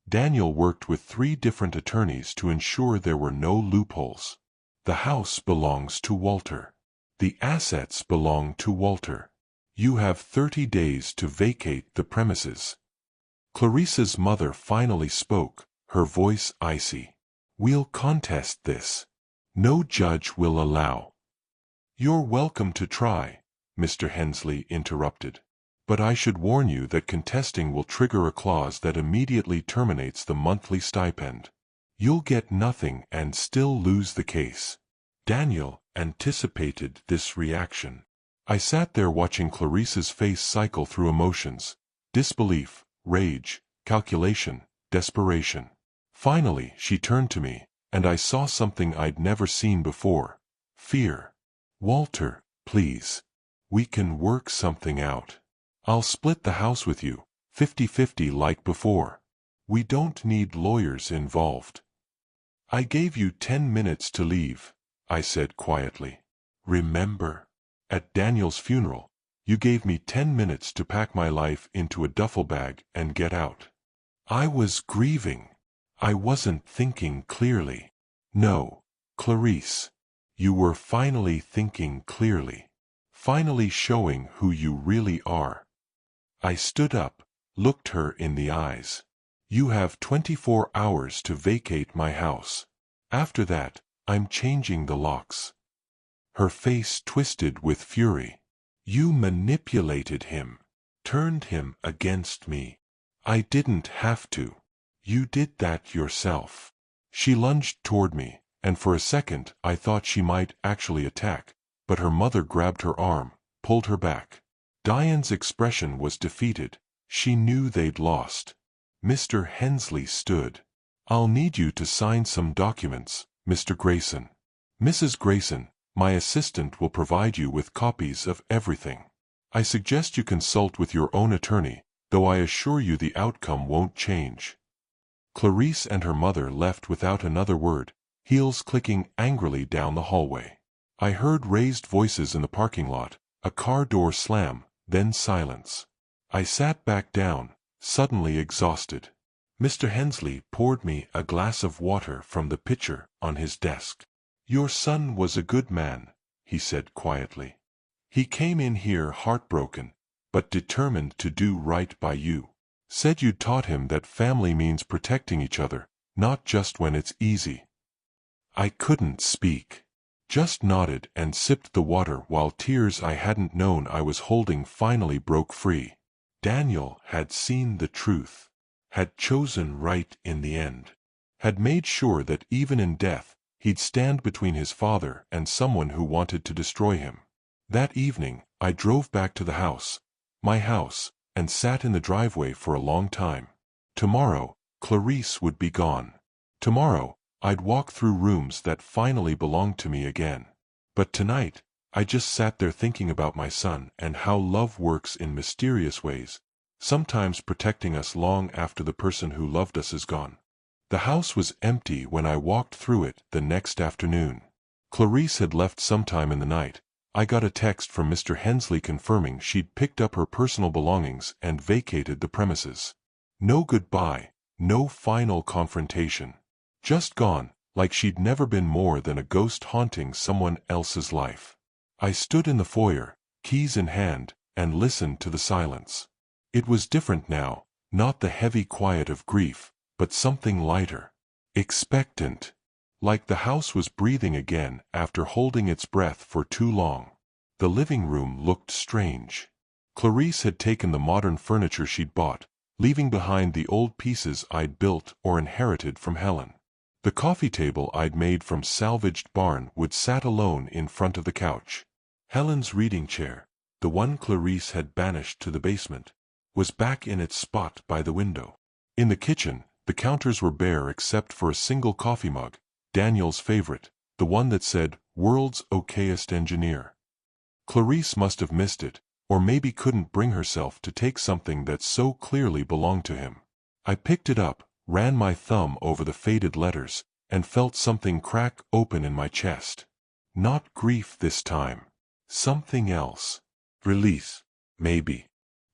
Daniel worked with 3 different attorneys to ensure there were no loopholes. The house belongs to Walter. The assets belong to Walter. You have 30 days to vacate the premises." Clarice's mother finally spoke, her voice icy. "We'll contest this. No judge will allow—" "You're welcome to try," Mr. Hensley interrupted. "But I should warn you that contesting will trigger a clause that immediately terminates the monthly stipend. You'll get nothing and still lose the case." Daniel anticipated this reaction. I sat there watching Clarice's face cycle through emotions: disbelief, rage, calculation, desperation. Finally, she turned to me, and I saw something I'd never seen before: fear. "Walter, please. We can work something out. I'll split the house with you, 50-50 like before. We don't need lawyers involved." "I gave you 10 minutes to leave," I said quietly. "Remember? At Daniel's funeral, you gave me 10 minutes to pack my life into a duffel bag and get out." I was grieving. I wasn't thinking clearly. "No, Clarice. You were finally thinking clearly. Finally showing who you really are." I stood up, looked her in the eyes. "You have 24 hours to vacate my house. After that, I'm changing the locks." Her face twisted with fury. "You manipulated him. Turned him against me. I didn't have to. You did that yourself." She lunged toward me, and for a second I thought she might actually attack, but her mother grabbed her arm, pulled her back. Diane's expression was defeated. She knew they'd lost. Mr. Hensley stood. "I'll need you to sign some documents, Mr. Grayson. Mrs. Grayson, my assistant will provide you with copies of everything. I suggest you consult with your own attorney, though I assure you the outcome won't change." Clarice and her mother left without another word, heels clicking angrily down the hallway. I heard raised voices in the parking lot, a car door slam, then silence. I sat back down, suddenly exhausted. Mr. Hensley poured me a glass of water from the pitcher on his desk. "Your son was a good man," he said quietly. "He came in here heartbroken, but determined to do right by you. Said you taught him that family means protecting each other, not just when it's easy." I couldn't speak. Just nodded and sipped the water while tears I hadn't known I was holding finally broke free. Daniel had seen the truth. Had chosen right in the end. Had made sure that even in death, he'd stand between his father and someone who wanted to destroy him. That evening, I drove back to the house, my house, and sat in the driveway for a long time. Tomorrow, Clarice would be gone. Tomorrow, I'd walk through rooms that finally belonged to me again. But tonight, I just sat there thinking about my son and how love works in mysterious ways, sometimes protecting us long after the person who loved us is gone. The house was empty when I walked through it the next afternoon. Clarice had left sometime in the night. I got a text from Mr. Hensley confirming she'd picked up her personal belongings and vacated the premises. No goodbye, no final confrontation. Just gone, like she'd never been more than a ghost haunting someone else's life. I stood in the foyer, keys in hand, and listened to the silence. It was different now, not the heavy quiet of grief, but something lighter. Expectant. Like the house was breathing again after holding its breath for too long. The living room looked strange. Clarice had taken the modern furniture she'd bought, leaving behind the old pieces I'd built or inherited from Helen. The coffee table I'd made from salvaged barnwood sat alone in front of the couch. Helen's reading chair, the one Clarice had banished to the basement, was back in its spot by the window. In the kitchen, the counters were bare except for a single coffee mug, Daniel's favorite, the one that said, "World's okayest engineer." Clarice must have missed it, or maybe couldn't bring herself to take something that so clearly belonged to him. I picked it up, ran my thumb over the faded letters, and felt something crack open in my chest. Not grief this time. Something else. Release, maybe.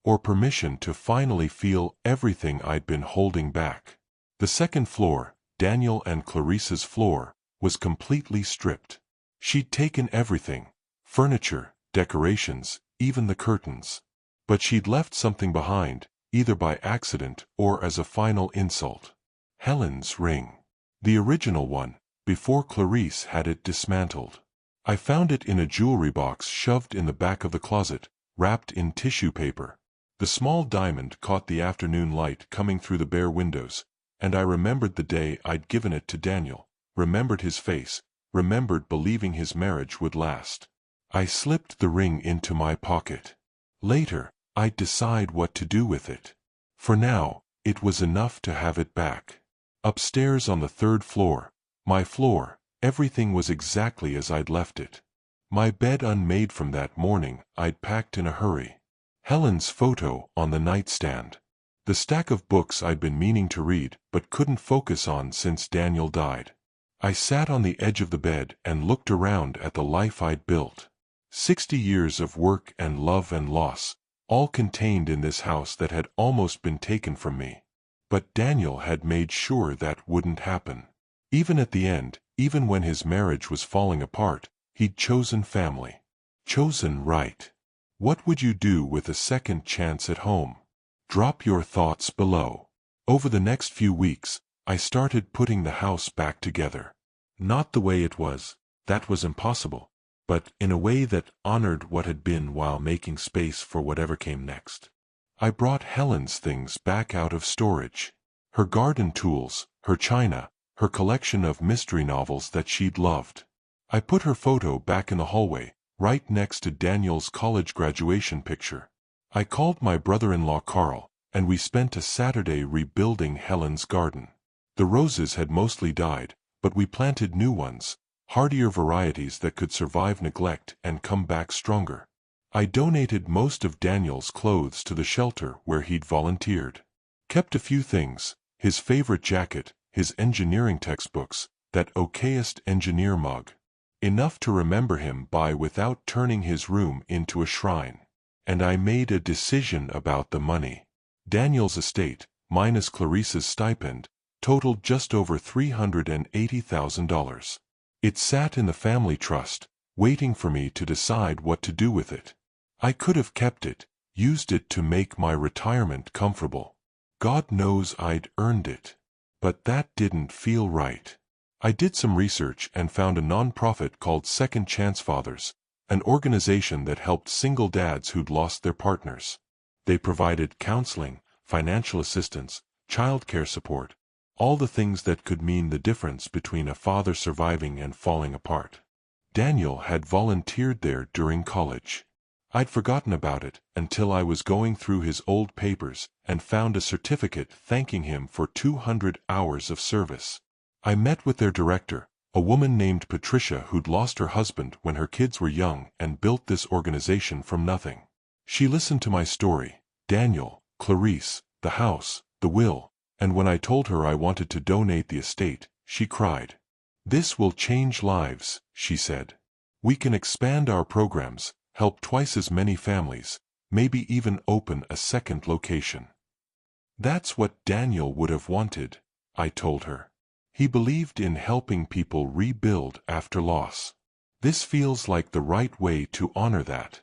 Or permission to finally feel everything I'd been holding back. The second floor, Daniel and Clarice's floor, was completely stripped. She'd taken everything, furniture, decorations, even the curtains. But she'd left something behind, either by accident or as a final insult. Helen's ring. The original one, before Clarice had it dismantled. I found it in a jewelry box shoved in the back of the closet, wrapped in tissue paper. The small diamond caught the afternoon light coming through the bare windows, and I remembered the day I'd given it to Daniel, remembered his face, remembered believing his marriage would last. I slipped the ring into my pocket. Later, I'd decide what to do with it. For now, it was enough to have it back. Upstairs on the third floor, my floor, everything was exactly as I'd left it. My bed unmade from that morning I'd packed in a hurry. Helen's photo on the nightstand. The stack of books I'd been meaning to read but couldn't focus on since Daniel died. I sat on the edge of the bed and looked around at the life I'd built. 60 years of work and love and loss, all contained in this house that had almost been taken from me. But Daniel had made sure that wouldn't happen. Even at the end, even when his marriage was falling apart, he'd chosen family. Chosen right. What would you do with a second chance at home? Drop your thoughts below. Over the next few weeks, I started putting the house back together. Not the way it was, that was impossible, but in a way that honored what had been while making space for whatever came next. I brought Helen's things back out of storage. Her garden tools, her china, her collection of mystery novels that she'd loved. I put her photo back in the hallway, right next to Daniel's college graduation picture. I called my brother-in-law Carl, and we spent a Saturday rebuilding Helen's garden. The roses had mostly died, but we planted new ones, hardier varieties that could survive neglect and come back stronger. I donated most of Daniel's clothes to the shelter where he'd volunteered. Kept a few things, his favorite jacket, his engineering textbooks, that okayest engineer mug. Enough to remember him by without turning his room into a shrine. And I made a decision about the money. Daniel's estate, minus Clarice's stipend, totaled just over $380,000. It sat in the family trust, waiting for me to decide what to do with it. I could have kept it, used it to make my retirement comfortable. God knows I'd earned it. But that didn't feel right. I did some research and found a nonprofit called Second Chance Fathers, an organization that helped single dads who'd lost their partners. They provided counseling, financial assistance, childcare support, all the things that could mean the difference between a father surviving and falling apart. Daniel had volunteered there during college. I'd forgotten about it until I was going through his old papers and found a certificate thanking him for 200 hours of service. I met with their director, a woman named Patricia who'd lost her husband when her kids were young and built this organization from nothing. She listened to my story, Daniel, Clarice, the house, the will, and when I told her I wanted to donate the estate, she cried. "This will change lives," she said. "We can expand our programs, help twice as many families, maybe even open a second location." That's what Daniel would have wanted, I told her. He believed in helping people rebuild after loss. This feels like the right way to honor that.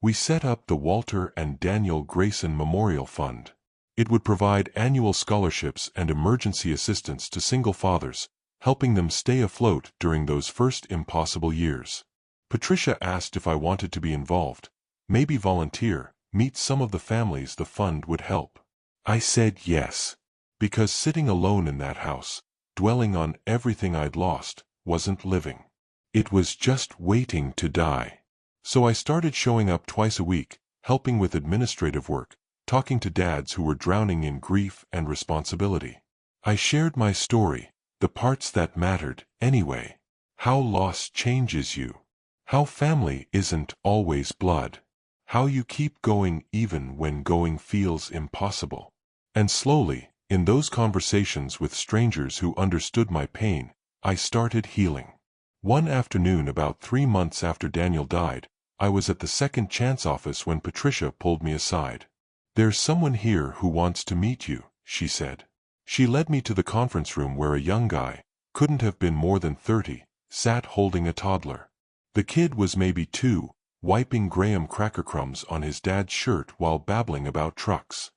We set up the Walter and Daniel Grayson Memorial Fund. It would provide annual scholarships and emergency assistance to single fathers, helping them stay afloat during those first impossible years. Patricia asked if I wanted to be involved, maybe volunteer, meet some of the families the fund would help. I said yes. Because sitting alone in that house, dwelling on everything I'd lost, wasn't living. It was just waiting to die. So I started showing up twice a week, helping with administrative work, talking to dads who were drowning in grief and responsibility. I shared my story, the parts that mattered, anyway. How loss changes you. How family isn't always blood. How you keep going even when going feels impossible. And slowly, in those conversations with strangers who understood my pain, I started healing. One afternoon about 3 months after Daniel died, I was at the Second Chance office when Patricia pulled me aside. "There's someone here who wants to meet you," she said. She led me to the conference room where a young guy, couldn't have been more than 30, sat holding a toddler. The kid was maybe 2, wiping graham cracker crumbs on his dad's shirt while babbling about trucks.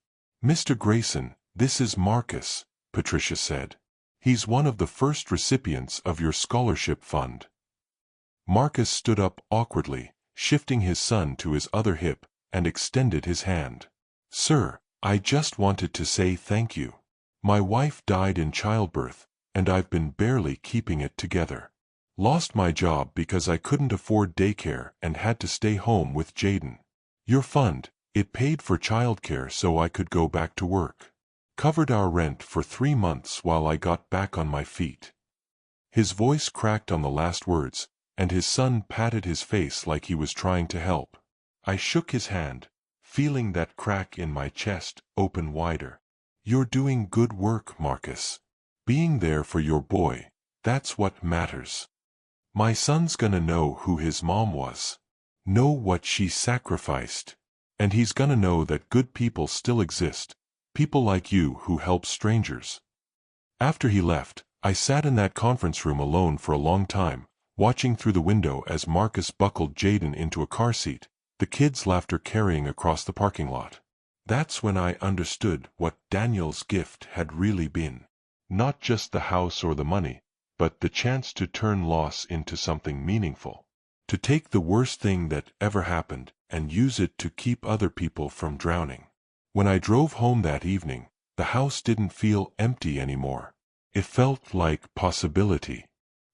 "Mr. Grayson, this is Marcus," Patricia said. "He's one of the first recipients of your scholarship fund." Marcus stood up awkwardly, shifting his son to his other hip, and extended his hand. "Sir, I just wanted to say thank you. My wife died in childbirth, and I've been barely keeping it together. Lost my job because I couldn't afford daycare and had to stay home with Jaden. Your fund, it paid for childcare so I could go back to work. Covered our rent for 3 months while I got back on my feet." His voice cracked on the last words, and his son patted his face like he was trying to help. I shook his hand, feeling that crack in my chest open wider. "You're doing good work, Marcus. Being there for your boy, that's what matters. My son's gonna know who his mom was. Know what she sacrificed. And he's gonna know that good people still exist, people like you who help strangers." After he left, I sat in that conference room alone for a long time, watching through the window as Marcus buckled Jaden into a car seat, the kids' laughter carrying across the parking lot. That's when I understood what Daniel's gift had really been. Not just the house or the money, but the chance to turn loss into something meaningful. To take the worst thing that ever happened and use it to keep other people from drowning. When I drove home that evening, the house didn't feel empty anymore. It felt like possibility.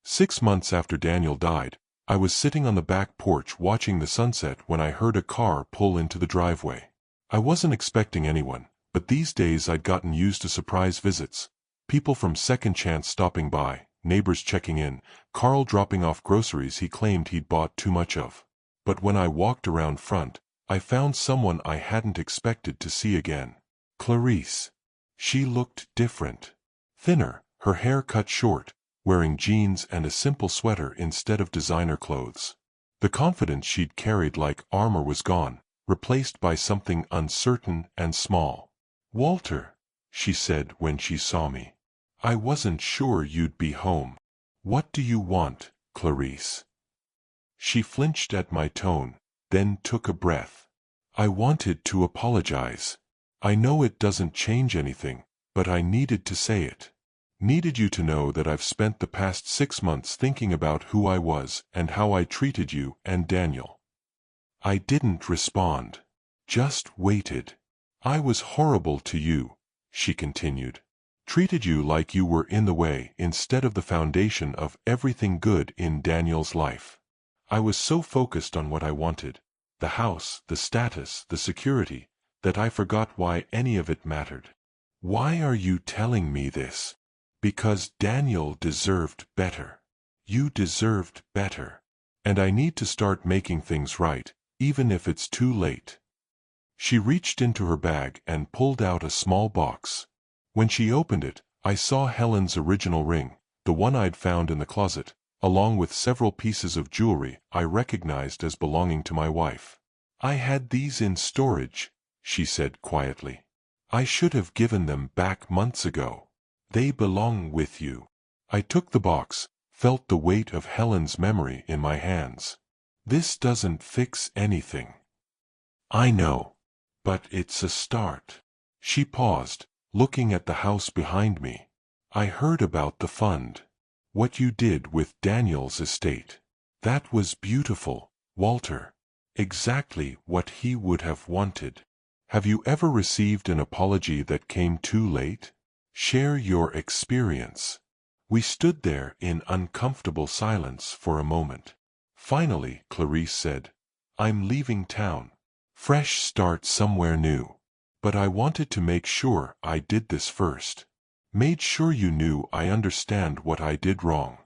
6 months after Daniel died, I was sitting on the back porch watching the sunset when I heard a car pull into the driveway. I wasn't expecting anyone, but these days I'd gotten used to surprise visits. People from Second Chance stopping by, neighbors checking in, Carl dropping off groceries he claimed he'd bought too much of. But when I walked around front, I found someone I hadn't expected to see again. Clarice. She looked different. Thinner, her hair cut short, wearing jeans and a simple sweater instead of designer clothes. The confidence she'd carried like armor was gone, replaced by something uncertain and small. "Walter," she said when she saw me. "I wasn't sure you'd be home. What do you want, Clarice?" She flinched at my tone, then took a breath. "I wanted to apologize. I know it doesn't change anything, but I needed to say it. Needed you to know that I've spent the past 6 months thinking about who I was and how I treated you and Daniel." I didn't respond. Just waited. "I was horrible to you," she continued. "Treated you like you were in the way instead of the foundation of everything good in Daniel's life. I was so focused on what I wanted, the house, the status, the security, that I forgot why any of it mattered. Why are you telling me this? Because Daniel deserved better. You deserved better. And I need to start making things right, even if it's too late." She reached into her bag and pulled out a small box. When she opened it, I saw Helen's original ring, the one I'd found in the closet, along with several pieces of jewelry I recognized as belonging to my wife. "I had these in storage," she said quietly. "I should have given them back months ago. They belong with you." I took the box, felt the weight of Helen's memory in my hands. "This doesn't fix anything. I know. But it's a start." She paused, looking at the house behind me. "I heard about the fund. What you did with Daniel's estate. That was beautiful, Walter. Exactly what he would have wanted. Have you ever received an apology that came too late? Share your experience. We stood there in uncomfortable silence for a moment. Finally, Clarice said, I'm leaving town. Fresh start somewhere new. But I wanted to make sure I did this first. Made sure you knew I understand what I did wrong.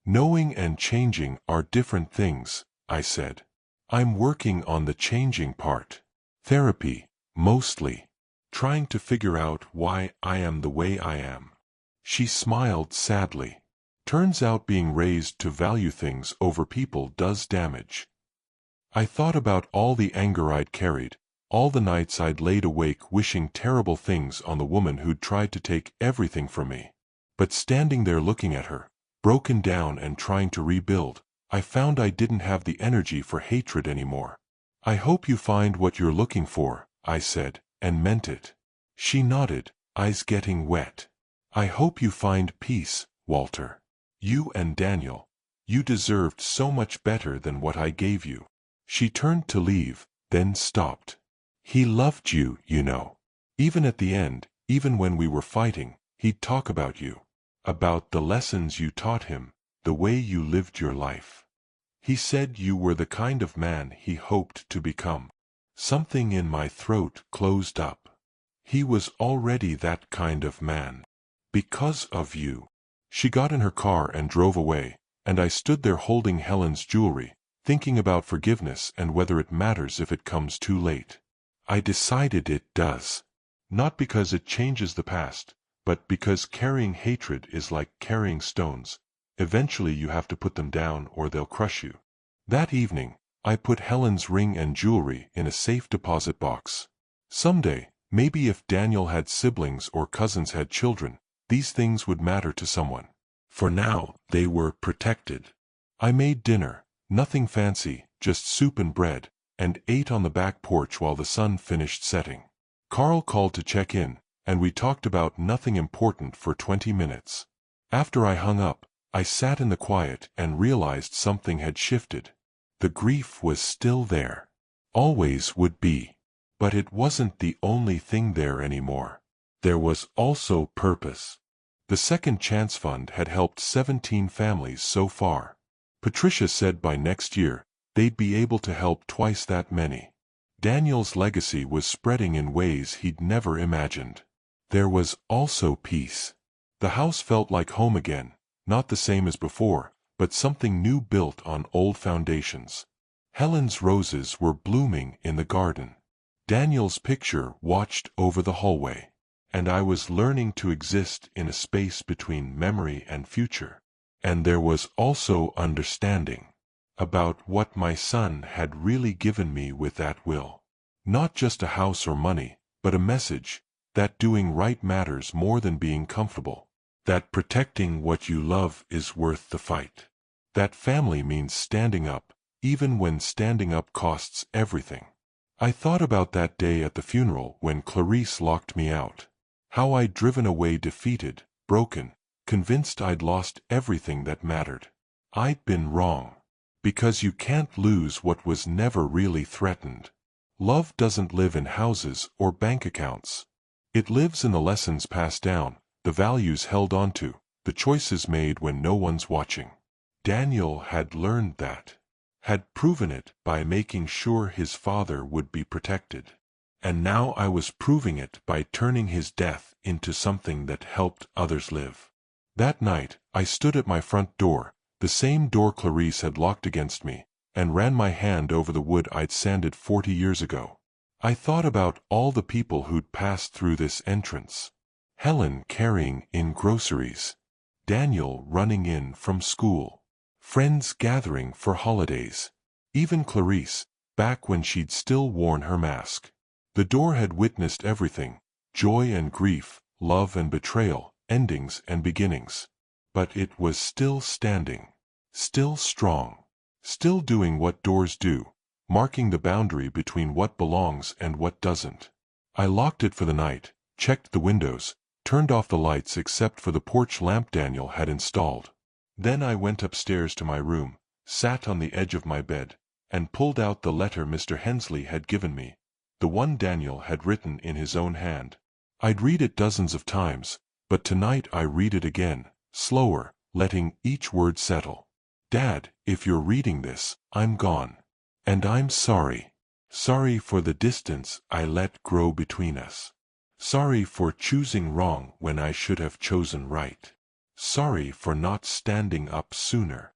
Knowing and changing are different things, I said. I'm working on the changing part. Therapy, mostly. Trying to figure out why I am the way I am. She smiled sadly. Turns out being raised to value things over people does damage. I thought about all the anger I'd carried, all the nights I'd laid awake wishing terrible things on the woman who'd tried to take everything from me. But standing there looking at her, broken down and trying to rebuild, I found I didn't have the energy for hatred anymore. I hope you find what you're looking for, I said, and meant it. She nodded, eyes getting wet. I hope you find peace, Walter. You and Daniel. You deserved so much better than what I gave you. She turned to leave, then stopped. He loved you, you know. Even at the end, even when we were fighting, he'd talk about you. About the lessons you taught him, the way you lived your life. He said you were the kind of man he hoped to become. Something in my throat closed up. He was already that kind of man. Because of you. She got in her car and drove away, and I stood there holding Helen's jewelry, thinking about forgiveness and whether it matters if it comes too late. I decided it does. Not because it changes the past, but because carrying hatred is like carrying stones. Eventually you have to put them down or they'll crush you. That evening, I put Helen's ring and jewelry in a safe deposit box. Someday, maybe if Daniel had siblings or cousins had children, these things would matter to someone. For now, they were protected. I made dinner, nothing fancy, just soup and bread, and ate on the back porch while the sun finished setting. Carl called to check in, and we talked about nothing important for 20 minutes. After I hung up, I sat in the quiet and realized something had shifted. The grief was still there. Always would be. But it wasn't the only thing there anymore. There was also purpose. The Second Chance Fund had helped 17 families so far. Patricia said by next year, they'd be able to help twice that many. Daniel's legacy was spreading in ways he'd never imagined. There was also peace. The house felt like home again, not the same as before, but something new built on old foundations. Helen's roses were blooming in the garden. Daniel's picture watched over the hallway. And I was learning to exist in a space between memory and future. And there was also understanding about what my son had really given me with that will. Not just a house or money, but a message that doing right matters more than being comfortable. That protecting what you love is worth the fight. That family means standing up, even when standing up costs everything. I thought about that day at the funeral when Clarice locked me out. How I'd driven away defeated, broken, convinced I'd lost everything that mattered. I'd been wrong. Because you can't lose what was never really threatened. Love doesn't live in houses or bank accounts. It lives in the lessons passed down, the values held onto, the choices made when no one's watching. Daniel had learned that. Had proven it by making sure his father would be protected. And now I was proving it by turning his death into something that helped others live. That night, I stood at my front door, the same door Clarice had locked against me, and ran my hand over the wood I'd sanded 40 years ago. I thought about all the people who'd passed through this entrance. Helen carrying in groceries. Daniel running in from school. Friends gathering for holidays. Even Clarice, back when she'd still worn her mask. The door had witnessed everything, joy and grief, love and betrayal, endings and beginnings. But it was still standing. Still strong. Still doing what doors do, marking the boundary between what belongs and what doesn't. I locked it for the night, checked the windows, turned off the lights except for the porch lamp Daniel had installed. Then I went upstairs to my room, sat on the edge of my bed, and pulled out the letter Mr. Hensley had given me, the one Daniel had written in his own hand. I'd read it dozens of times, but tonight I read it again, slower, letting each word settle. Dad, if you're reading this, I'm gone. And I'm sorry. Sorry for the distance I let grow between us. Sorry for choosing wrong when I should have chosen right. Sorry for not standing up sooner.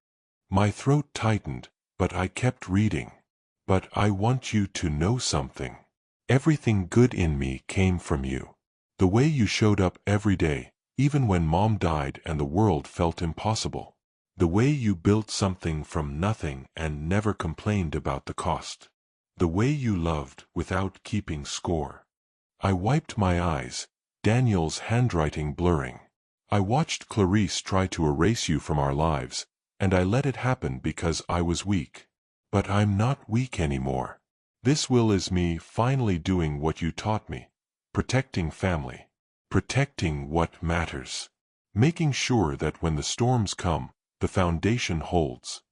My throat tightened, but I kept reading. But I want you to know something. Everything good in me came from you. The way you showed up every day, even when Mom died and the world felt impossible. The way you built something from nothing and never complained about the cost. The way you loved without keeping score. I wiped my eyes, Daniel's handwriting blurring. I watched Clarice try to erase you from our lives, and I let it happen because I was weak. But I'm not weak anymore. This will is me finally doing what you taught me. Protecting family. Protecting what matters. Making sure that when the storms come, the foundation holds.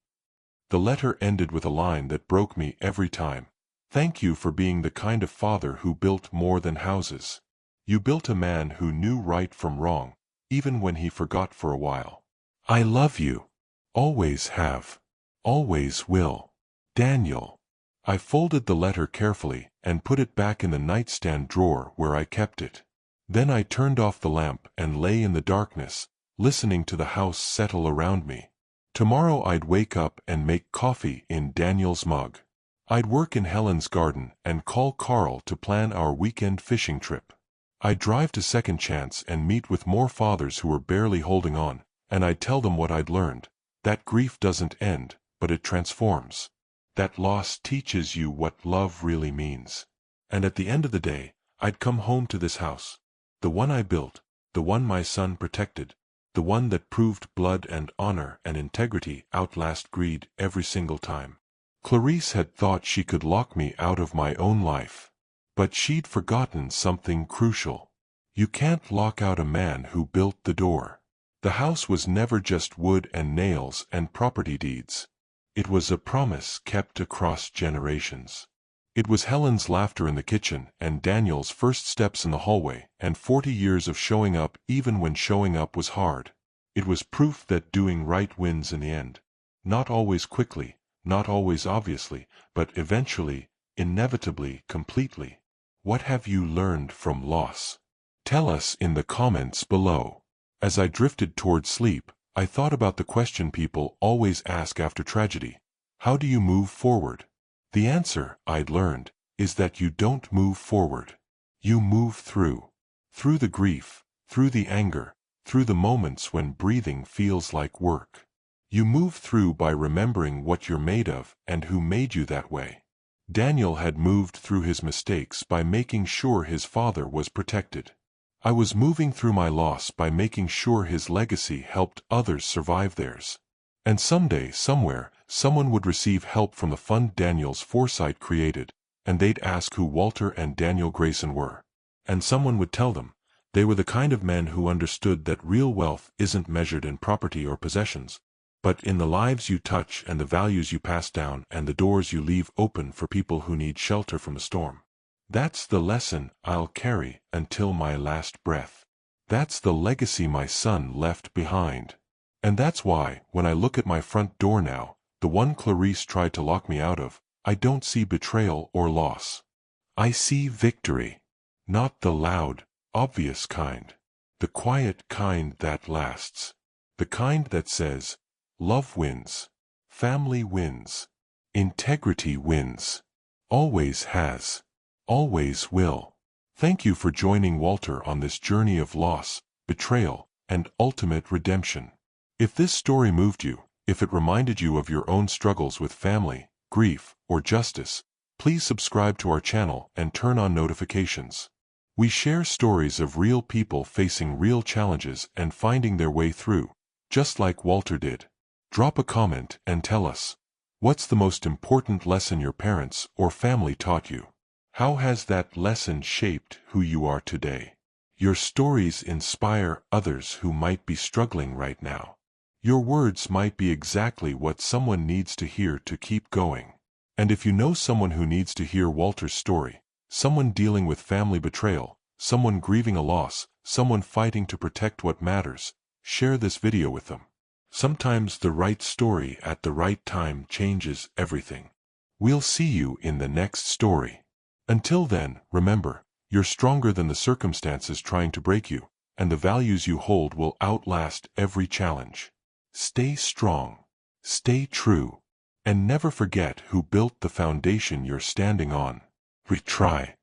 The letter ended with a line that broke me every time. Thank you for being the kind of father who built more than houses. You built a man who knew right from wrong, even when he forgot for a while. I love you. Always have. Always will. Daniel. I folded the letter carefully and put it back in the nightstand drawer where I kept it. Then I turned off the lamp and lay in the darkness, listening to the house settle around me. Tomorrow I'd wake up and make coffee in Daniel's mug. I'd work in Helen's garden and call Carl to plan our weekend fishing trip. I'd drive to Second Chance and meet with more fathers who were barely holding on, and I'd tell them what I'd learned, that grief doesn't end, but it transforms. That loss teaches you what love really means. And at the end of the day, I'd come home to this house. The one I built, the one my son protected, the one that proved blood and honor and integrity outlast greed every single time. Clarice had thought she could lock me out of my own life. But she'd forgotten something crucial. You can't lock out a man who built the door. The house was never just wood and nails and property deeds. It was a promise kept across generations. It was Helen's laughter in the kitchen and Daniel's first steps in the hallway and 40 years of showing up even when showing up was hard. It was proof that doing right wins in the end. Not always quickly, not always obviously, but eventually, inevitably, completely. What have you learned from loss? Tell us in the comments below. As I drifted toward sleep, I thought about the question people always ask after tragedy. How do you move forward? The answer, I'd learned, is that you don't move forward. You move through. Through the grief, through the anger, through the moments when breathing feels like work. You move through by remembering what you're made of and who made you that way. Daniel had moved through his mistakes by making sure his father was protected. I was moving through my loss by making sure his legacy helped others survive theirs. And someday, somewhere, someone would receive help from the fund Daniel's foresight created, and they'd ask who Walter and Daniel Grayson were. And someone would tell them, they were the kind of men who understood that real wealth isn't measured in property or possessions, but in the lives you touch and the values you pass down and the doors you leave open for people who need shelter from the storm. That's the lesson I'll carry until my last breath. That's the legacy my son left behind. And that's why, when I look at my front door now, the one Clarice tried to lock me out of, I don't see betrayal or loss. I see victory. Not the loud, obvious kind. The quiet kind that lasts. The kind that says, love wins. Family wins. Integrity wins. Always has. Always will. Thank you for joining Walter on this journey of loss, betrayal, and ultimate redemption. If this story moved you, if it reminded you of your own struggles with family, grief, or justice, please subscribe to our channel and turn on notifications. We share stories of real people facing real challenges and finding their way through, just like Walter did. Drop a comment and tell us, what's the most important lesson your parents or family taught you? How has that lesson shaped who you are today? Your stories inspire others who might be struggling right now. Your words might be exactly what someone needs to hear to keep going. And if you know someone who needs to hear Walter's story, someone dealing with family betrayal, someone grieving a loss, someone fighting to protect what matters, share this video with them. Sometimes the right story at the right time changes everything. We'll see you in the next story. Until then, remember, you're stronger than the circumstances trying to break you, and the values you hold will outlast every challenge. Stay strong, stay true, and never forget who built the foundation you're standing on. Retry.